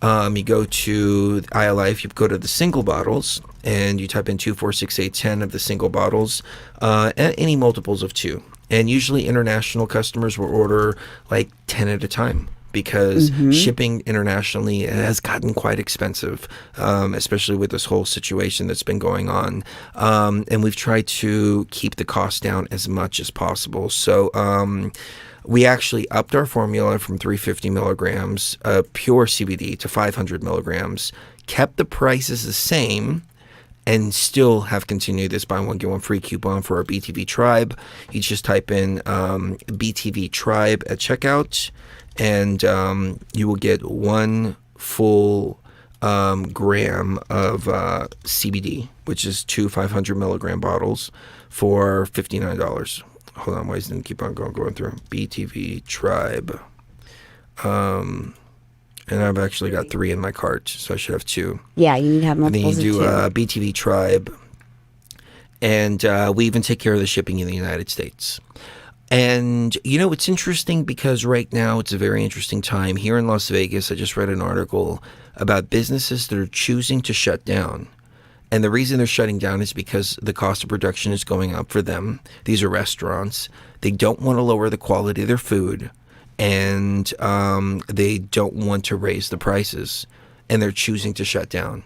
You go to Life, you go to the single bottles, and you type in 2, 4, 6, 8, 10 of the single bottles, any multiples of 2. And usually international customers will order like 10 at a time because shipping internationally has gotten quite expensive, especially with this whole situation that's been going on. And we've tried to keep the cost down as much as possible. So we actually upped our formula from 350 milligrams pure CBD to 500 milligrams, kept the prices the same, and still have continued this buy one, get one free coupon for our BTV Tribe. You just type in BTV Tribe at checkout, and you will get 1 full gram of CBD, which is 2 500 milligram bottles for $59. Hold on, why doesn't it keep on going through? BTV Tribe. And I've actually got 3 in my cart, so I should have 2. Yeah, you need to have multiples and then you do of 2. BTV Tribe, and we even take care of the shipping in the United States. And, it's interesting because right now it's a very interesting time. Here in Las Vegas, I just read an article about businesses that are choosing to shut down. And the reason they're shutting down is because the cost of production is going up for them. These are restaurants. They don't want to lower the quality of their food. And they don't want to raise the prices, and they're choosing to shut down.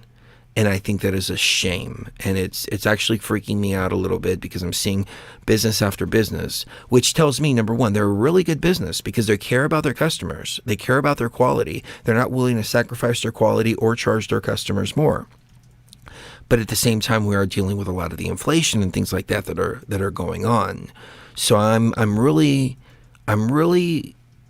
And I think that is a shame, and it's actually freaking me out a little bit because I'm seeing business after business, which tells me, number one, they're a really good business because they care about their customers. They care about their quality. They're not willing to sacrifice their quality or charge their customers more. But at the same time, we are dealing with a lot of the inflation and things like that that are going on. So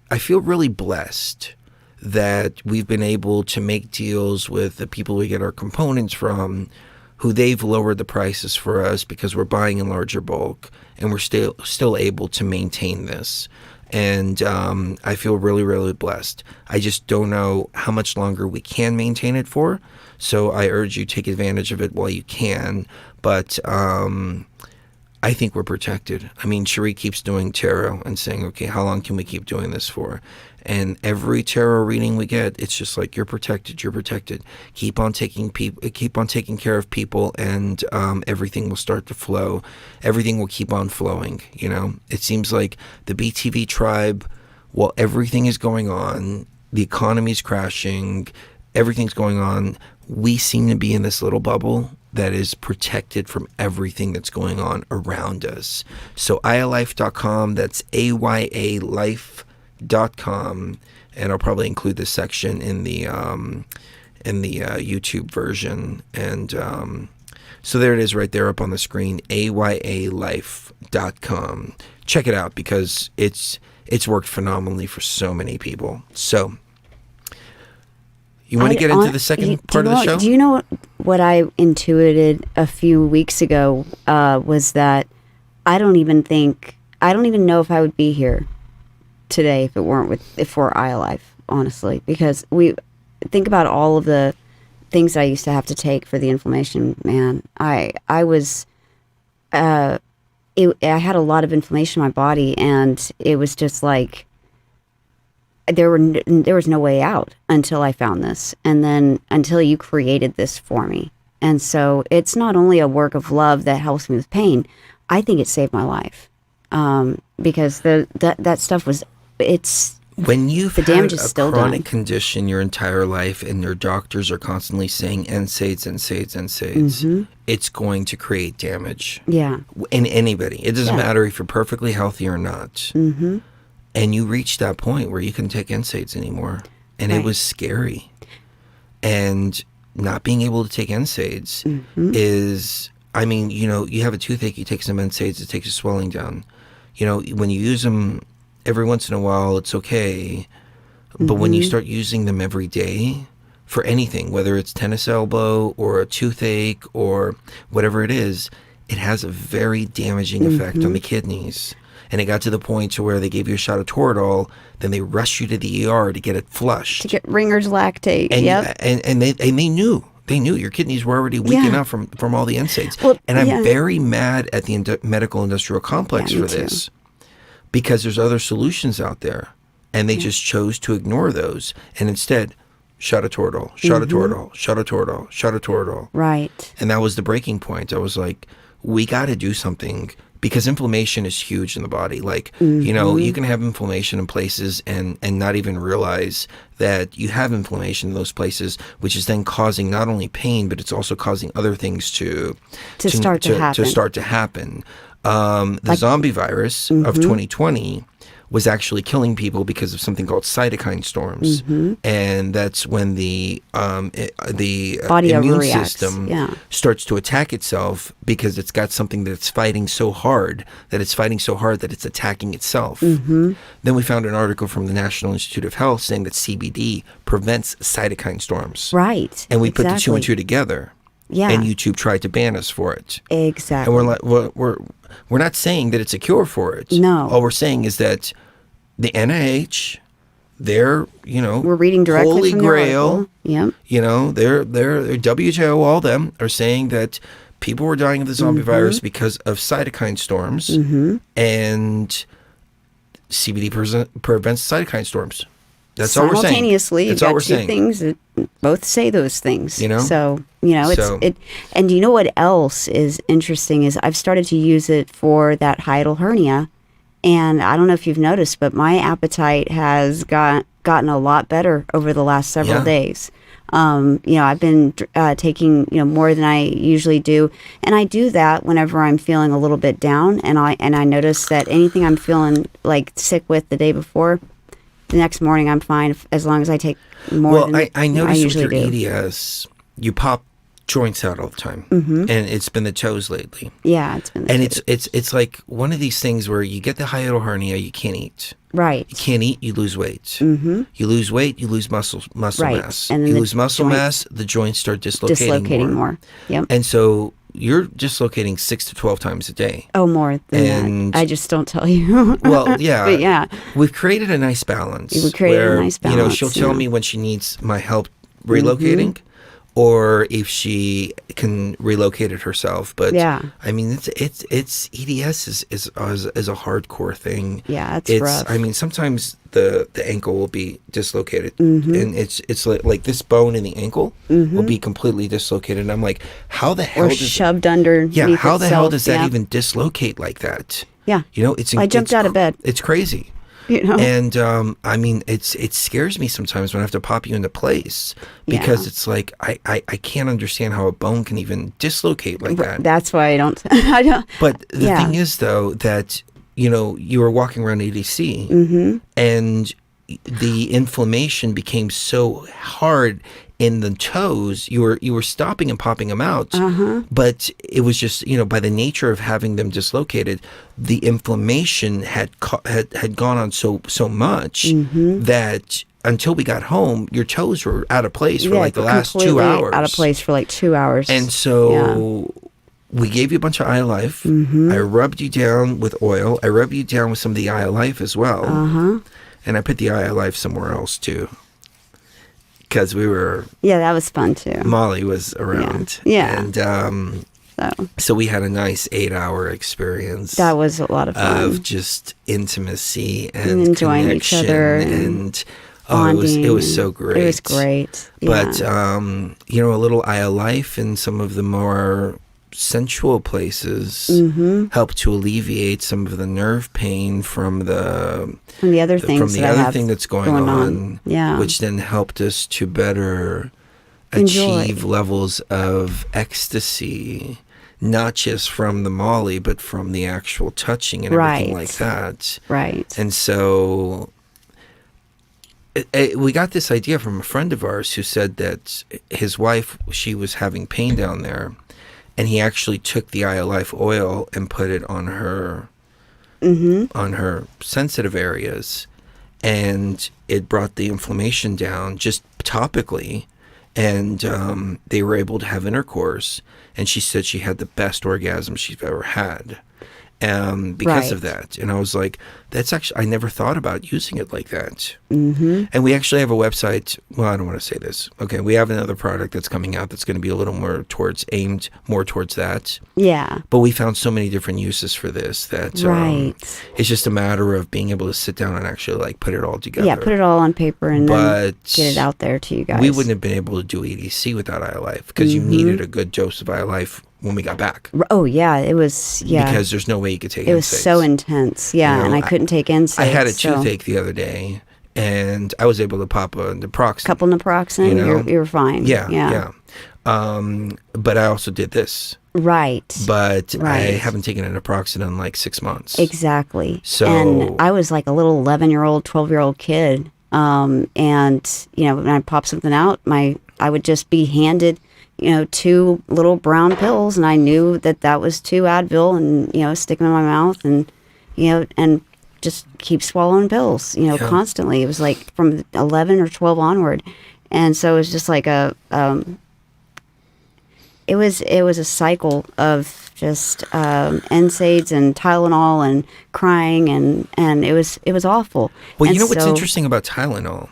I feel really blessed that we've been able to make deals with the people we get our components from, who they've lowered the prices for us because we're buying in larger bulk, and we're still able to maintain this. And I feel really, really blessed. I just don't know how much longer we can maintain it for. So I urge you, take advantage of it while you can. But I think we're protected. I mean, Cherie keeps doing tarot and saying, okay, how long can we keep doing this for? And every tarot reading we get, it's just like, you're protected, you're protected. Keep on taking care of people, and everything will start to flow. Everything will keep on flowing, It seems like the BTV Tribe, while everything is going on, the economy's crashing, everything's going on, we seem to be in this little bubble that is protected from everything that's going on around us. So ayalife.com, that's ayalife.com, and I'll probably include this section in the YouTube version. And so there it is right there up on the screen, ayalife.com. Check it out because it's worked phenomenally for so many people. So You want to get into the second part of the show? Do you know what I intuited a few weeks ago was that I don't even know if I would be here today if we're alive, honestly, because think about all of the things I used to have to take for the inflammation, man. I had a lot of inflammation in my body, and it was just like there was no way out until I found this, and then until you created this for me. And so it's not only a work of love that helps me with pain. I think it saved my life because that stuff was when you've had damage is a still chronic done. condition your entire life and your doctors are constantly saying NSAIDs, it's going to create damage. Yeah. In anybody. It doesn't matter if you're perfectly healthy or not. And you reach that point where you can take NSAIDs anymore. And it was scary. And not being able to take NSAIDs is, I mean, you know, you have a toothache, you take some NSAIDs, it takes the swelling down. You know, when you use them every once in a while, it's okay. But when you start using them every day for anything, whether it's tennis elbow or a toothache or whatever it is, it has a very damaging effect on the kidneys. And it got to the point to where they gave you a shot of Toradol, then they rushed you to the ER to get it flushed. To get Ringer's lactate, and they knew. They knew your kidneys were already weak enough from all the NSAIDs. Well, and I'm very mad at the medical industrial complex for this. Because there's other solutions out there. And they just chose to ignore those. And instead, shot of Toradol, shot of Toradol, shot of Toradol, shot of Toradol. Right. And that was the breaking point. I was like, we got to do something. Because inflammation is huge in the body. Like, you know, you can have inflammation in places and not even realize that you have inflammation in those places, which is then causing not only pain, but it's also causing other things to start to happen. The zombie virus of 2020 was actually killing people because of something called cytokine storms, and that's when the body immune overreacts. system starts to attack itself because it's got something that's fighting so hard that it's attacking itself. Then we found an article from the National Institute of Health saying that CBD prevents cytokine storms. Right. And we put the two and two together. Yeah. And YouTube tried to ban us for it. Exactly. And we're like, we're not saying that it's a cure for it. No. All we're saying is that the NIH, they're, you know, we're reading directly Holy from Grail. Yep. You know, they're WHO, all them are saying that people were dying of the zombie virus because of cytokine storms, and CBD prevents cytokine storms. That's all we're saying. Simultaneously, you've got two things that both say those things. You know? So, you know, and you know what else is interesting is I've started to use it for that hiatal hernia. And I don't know if you've noticed, but my appetite has gotten a lot better over the last several days. You know, I've been taking, you know, more than I usually do. And I do that whenever I'm feeling a little bit down. And I notice that anything I'm feeling like sick with the day before, the next morning I'm fine as long as I take more than I noticed usually with your do. EDS, you pop joints out all the time, and it's been the toes lately. Yeah, it's been. It's like one of these things where you get the hiatal hernia, you can't eat. Right. You can't eat, you lose weight. You lose weight, you lose muscle mass. And then you lose muscle mass, the joints start dislocating more. Yep. And so you're dislocating 6 to 12 times a day. Oh, more than that. I just don't tell you. Well, yeah. But yeah. We've created a nice balance. We created a nice balance. You know, she'll tell me when she needs my help relocating, or if she can relocate it herself. But I mean, it's EDS is a hardcore thing. Yeah, it's rough. I mean, sometimes the ankle will be dislocated, and it's like this bone in the ankle will be completely dislocated. And I'm like, how the hell? Or shoved under. Yeah, how the hell does that even dislocate like that? Yeah, you know, I jumped out of bed. It's crazy. You know? And I mean, it scares me sometimes when I have to pop you into place because it's like I can't understand how a bone can even dislocate like that. That's why I don't. I don't. But the thing is, though, that you know you were walking around ADC, and the inflammation became so hard in the toes. You were stopping and popping them out, but it was just, you know, by the nature of having them dislocated, the inflammation had gone on so much that until we got home, your toes were out of place for like the last 2 completely hours. out of place for like 2 hours. And so we gave you a bunch of Eye Life. Mm-hmm. I rubbed you down with oil. I rubbed you down with some of the Eye Life as well. And I put the Eye Life somewhere else too. Because we were... Yeah, that was fun too. Molly was around. Yeah. And so we had a nice 8-hour experience. That was a lot of fun. Of just intimacy and enjoying each other. And it was so great. It was great. But, you know, a little Eye of Life in some of the more sensual places helped to alleviate some of the nerve pain from the other things thing that's going on. Yeah. Which then helped us to better achieve levels of ecstasy, not just from the Molly, but from the actual touching and everything like that. Right. And so we got this idea from a friend of ours who said that his wife, she was having pain down there, and he actually took the Eye of Life oil and put it on her sensitive areas, and it brought the inflammation down just topically, and they were able to have intercourse, and she said she had the best orgasm she's ever had because of that. And I was like, that's actually, I never thought about using it like that. And we actually have a website. Well, I don't want to say this. Okay, we have another product that's coming out that's going to be a little more aimed more towards that. Yeah. But we found so many different uses for this that it's just a matter of being able to sit down and actually like put it all together. Yeah, put it all on paper and then get it out there to you guys. We wouldn't have been able to do EDC without Eye of Life because you needed a good dose of Eye of Life when we got back. Oh, yeah, it was, because there's no way you could take NSAIDs. It was so intense, and I couldn't take NSAIDs. I had a toothache the other day, and I was able to pop a naproxen. Couple naproxen, you were fine. Yeah. But I also did this. Right. But I haven't taken a naproxen in like 6 months. Exactly. So, and I was like a little 11-year-old, 12-year-old kid, and, you know, when I popped something out, I would just be handed, you know, 2 little brown pills, and I knew that was 2 Advil, and, you know, stick them in my mouth, and, you know, and just keep swallowing pills, you know, constantly. It was like from 11 or 12 onward. And so it was just like it was a cycle of just NSAIDs and Tylenol and crying, and it was awful. Well, you know what's interesting about Tylenol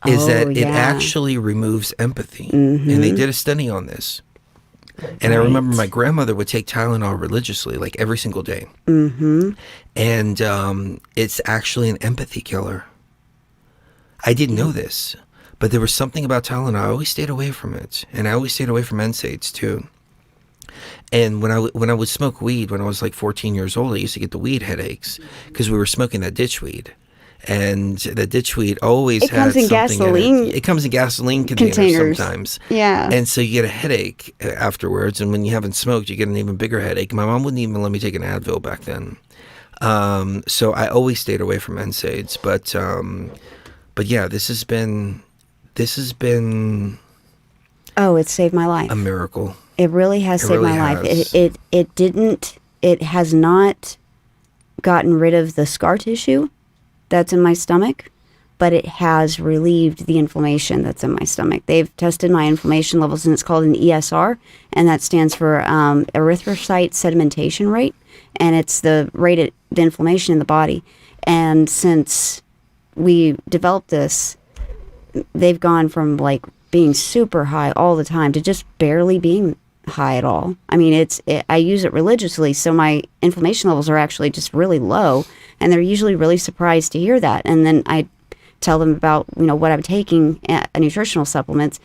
is that it actually removes empathy. And they did a study on this. And I remember my grandmother would take Tylenol religiously, like every single day. And it's actually an empathy killer. I didn't know this, but there was something about Tylenol. I always stayed away from it. And I always stayed away from NSAIDs too. And when I would smoke weed when I was like 14 years old, I used to get the weed headaches because we were smoking that ditchweed. And the ditchweed always has something gasoline. in it. It comes in gasoline containers sometimes. Yeah. And so you get a headache afterwards. And when you haven't smoked, you get an even bigger headache. My mom wouldn't even let me take an Advil back then. So I always stayed away from NSAIDs. But yeah, this has been. Oh, it saved my life. A miracle. It really has saved my life. It has not gotten rid of the scar tissue that's in my stomach, but it has relieved the inflammation that's in my stomach. They've tested my inflammation levels, and it's called an ESR, and that stands for erythrocyte sedimentation rate, and it's the rate of the inflammation in the body. And since we developed this, they've gone from like being super high all the time to just barely being high at all. I mean, I use it religiously, so my inflammation levels are actually just really low, and they're usually really surprised to hear that. And then I tell them about, you know, what I'm taking, nutritional supplements,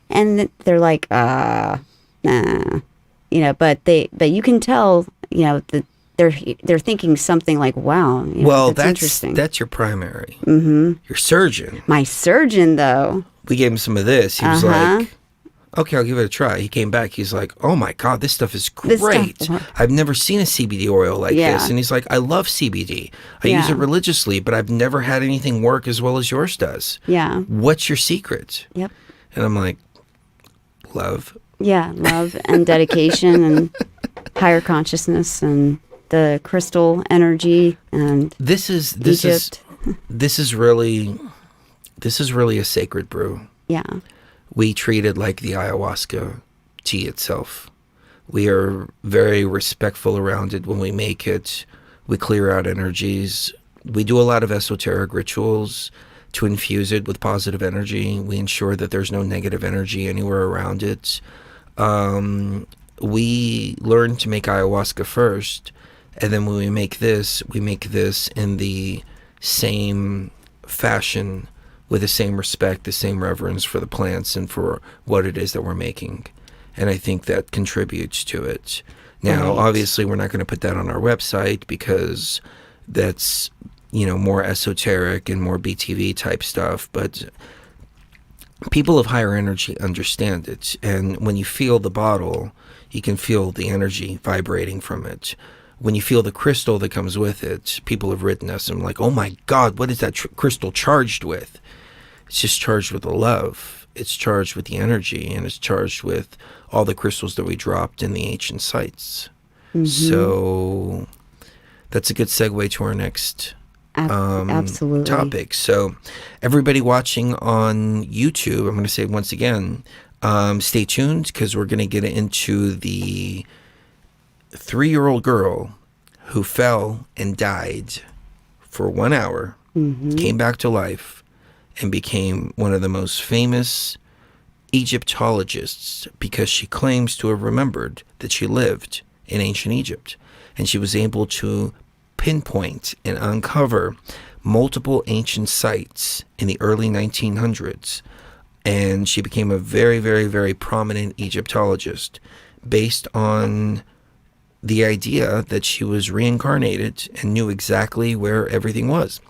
and they're like, nah, you know. But you can tell, you know, that they're thinking something like, wow, you know, that's interesting. That's your primary. Your surgeon. My surgeon, though. We gave him some of this. He was like, okay, I'll give it a try. He came back. He's like, oh my God, this stuff is great. I've never seen a CBD oil like this. And he's like, I love CBD. I use it religiously, but I've never had anything work as well as yours does. Yeah. What's your secret? Yep. And I'm like, love. Yeah, love and dedication and higher consciousness and the crystal energy and this is really this is really a sacred brew. Yeah. We treat it like the ayahuasca tea itself. We are very respectful around it when we make it. We clear out energies. We do a lot of esoteric rituals to infuse it with positive energy. We ensure that there's no negative energy anywhere around it. We learn to make ayahuasca first, and then when we make this in the same fashion, with the same respect, the same reverence for the plants and for what it is that we're making. And I think that contributes to it. Now, obviously, we're not going to put that on our website because that's, more esoteric and more BTV type stuff. But people of higher energy understand it. And when you feel the bottle, you can feel the energy vibrating from it. When you feel the crystal that comes with it, people have written us and like, oh my God, what is that crystal charged with? It's just charged with the love. It's charged with the energy, and it's charged with all the crystals that we dropped in the ancient sites. So that's a good segue to our next absolutely topic. So everybody watching on YouTube, I'm going to say once again, stay tuned, because we're going to get into the 3-year-old girl who fell and died for 1 hour, came back to life, and became one of the most famous Egyptologists because she claims to have remembered that she lived in ancient Egypt. And she was able to pinpoint and uncover multiple ancient sites in the early 1900s. And she became a very, very, very prominent Egyptologist based on the idea that she was reincarnated and knew exactly where everything was.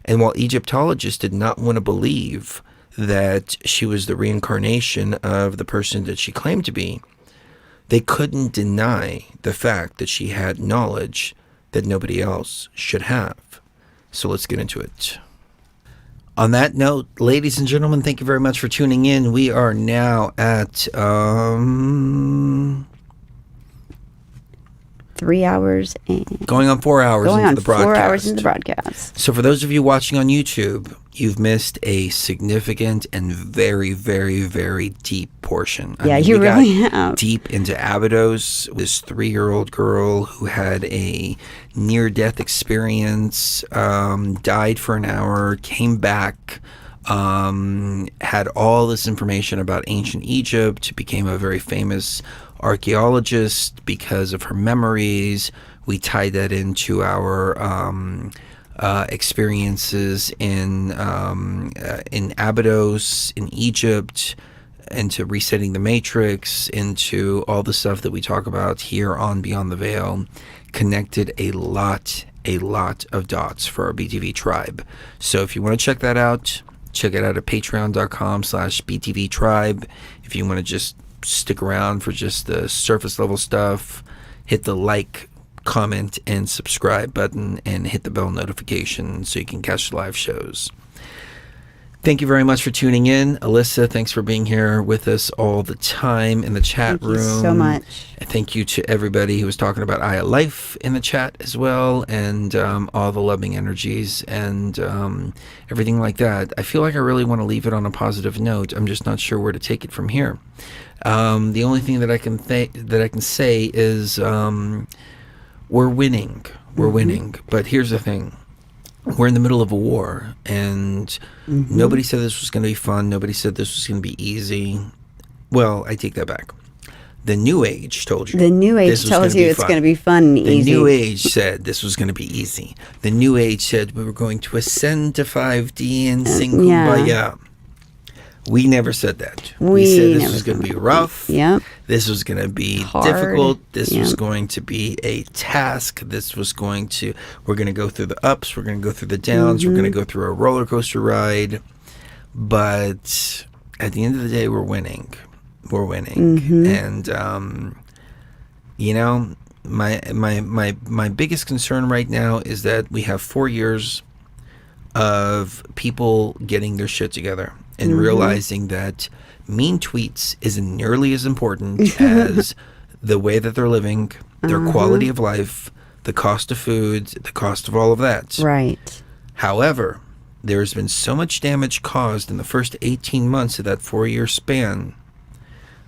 And while Egyptologists did not want to believe that she was the reincarnation of the person that she claimed to be, they couldn't deny the fact that she had knowledge that nobody else should have. So let's get into it. On that note, ladies and gentlemen, thank you very much for tuning in. We are now at 3 hours and going on 4 hours into the broadcast. 4 hours into the broadcast. So for those of you watching on YouTube, you've missed a significant and very, very, very deep portion. I mean, you really have. Deep into Abydos, this 3-year-old girl who had a near-death experience, died for an hour, came back, had all this information about ancient Egypt, became a very famous archaeologist because of her memories. We tied that into our experiences in Abydos, in Egypt, into resetting the matrix, into all the stuff that we talk about here on Beyond the Veil. Connected a lot of dots for our BTV tribe. So if you want to check that out, check it out at patreon.com/BTV tribe. If you want to just stick around for just the surface level stuff, hit the like, comment, and subscribe button, and hit the bell notification so you can catch the live shows. Thank you very much for tuning in. Alyssa, thanks for being here with us all the time in the chat room. Thank you so much. And thank you to everybody who was talking about Aya Life in the chat as well, and all the loving energies and everything like that. I feel like I really want to leave it on a positive note. I'm just not sure where to take it from here. The only thing that I can say is we're winning. We're winning. But here's the thing. We're in the middle of a war, and nobody said this was going to be fun. Nobody said this was going to be easy. Well, I take that back. The New Age told you. The New Age tells you it's going to be fun and easy. The New Age said this was going to be easy. The New Age said we were going to ascend to 5D and sing Kumbaya. Yeah. We never said that. We said this was going to be rough. Yep. This was going to be hard. Difficult. This was going to be a task. We're going to go through the ups. We're going to go through the downs. We're going to go through a roller coaster ride. But at the end of the day, we're winning. We're winning. And, my biggest concern right now is that we have 4 years of people getting their shit together and realizing that mean tweets isn't nearly as important as the way that they're living, their quality of life, the cost of food, the cost of all of that. Right. However, there's been so much damage caused in the first 18 months of that 4-year span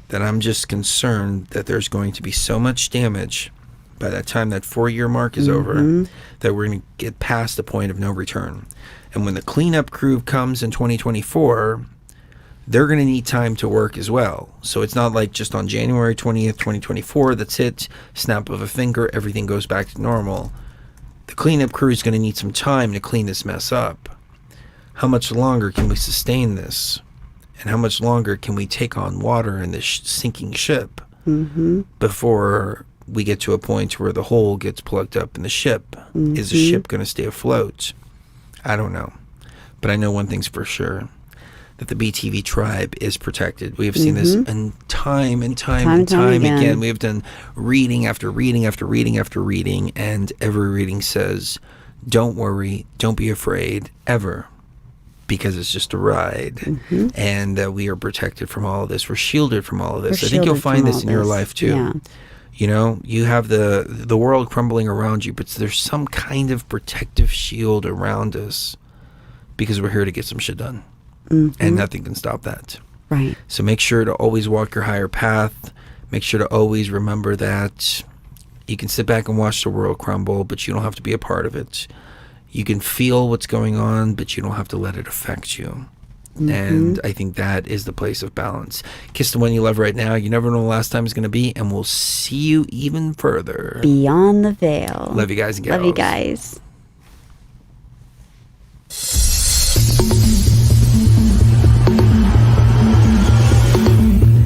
that I'm just concerned that there's going to be so much damage by that time that 4-year mark is over that we're going to get past the point of no return. And when the cleanup crew comes in 2024, they're going to need time to work as well. So it's not like just on January 20th, 2024, that's it, snap of a finger, everything goes back to normal. The cleanup crew is going to need some time to clean this mess up. How much longer can we sustain this? And how much longer can we take on water in this sinking ship before we get to a point where the hole gets plugged up in the ship? Is the ship going to stay afloat? I don't know. But I know one thing's for sure, that the BTV tribe is protected. We have seen this time and time again. We have done reading after reading after reading after reading, and every reading says, don't worry, don't be afraid, ever, because it's just a ride. And we are protected from all of this. We're shielded from all of this. I think you'll find this in your life too. Yeah. You know, you have the world crumbling around you, but there's some kind of protective shield around us because we're here to get some shit done. And nothing can stop that. Right. So make sure to always walk your higher path. Make sure to always remember that you can sit back and watch the world crumble, but you don't have to be a part of it. You can feel what's going on, but you don't have to let it affect you. And I think that is the place of balance. Kiss the one you love right now. You never know when the last time is going to be, and we'll see you even further. Beyond the veil. Love you guys and gals. Love you guys.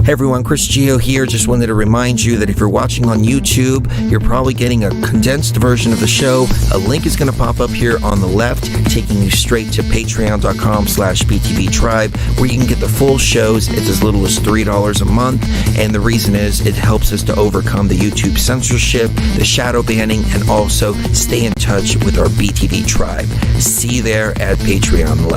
Hey everyone, Chris Gio here. Just wanted to remind you that if you're watching on YouTube, you're probably getting a condensed version of the show. A link is going to pop up here on the left, taking you straight to patreon.com/BTB Tribe, where you can get the full shows. It's as little as $3 a month. And the reason is it helps us to overcome the YouTube censorship, the shadow banning, and also stay in touch with our BTB Tribe. See you there at Patreon.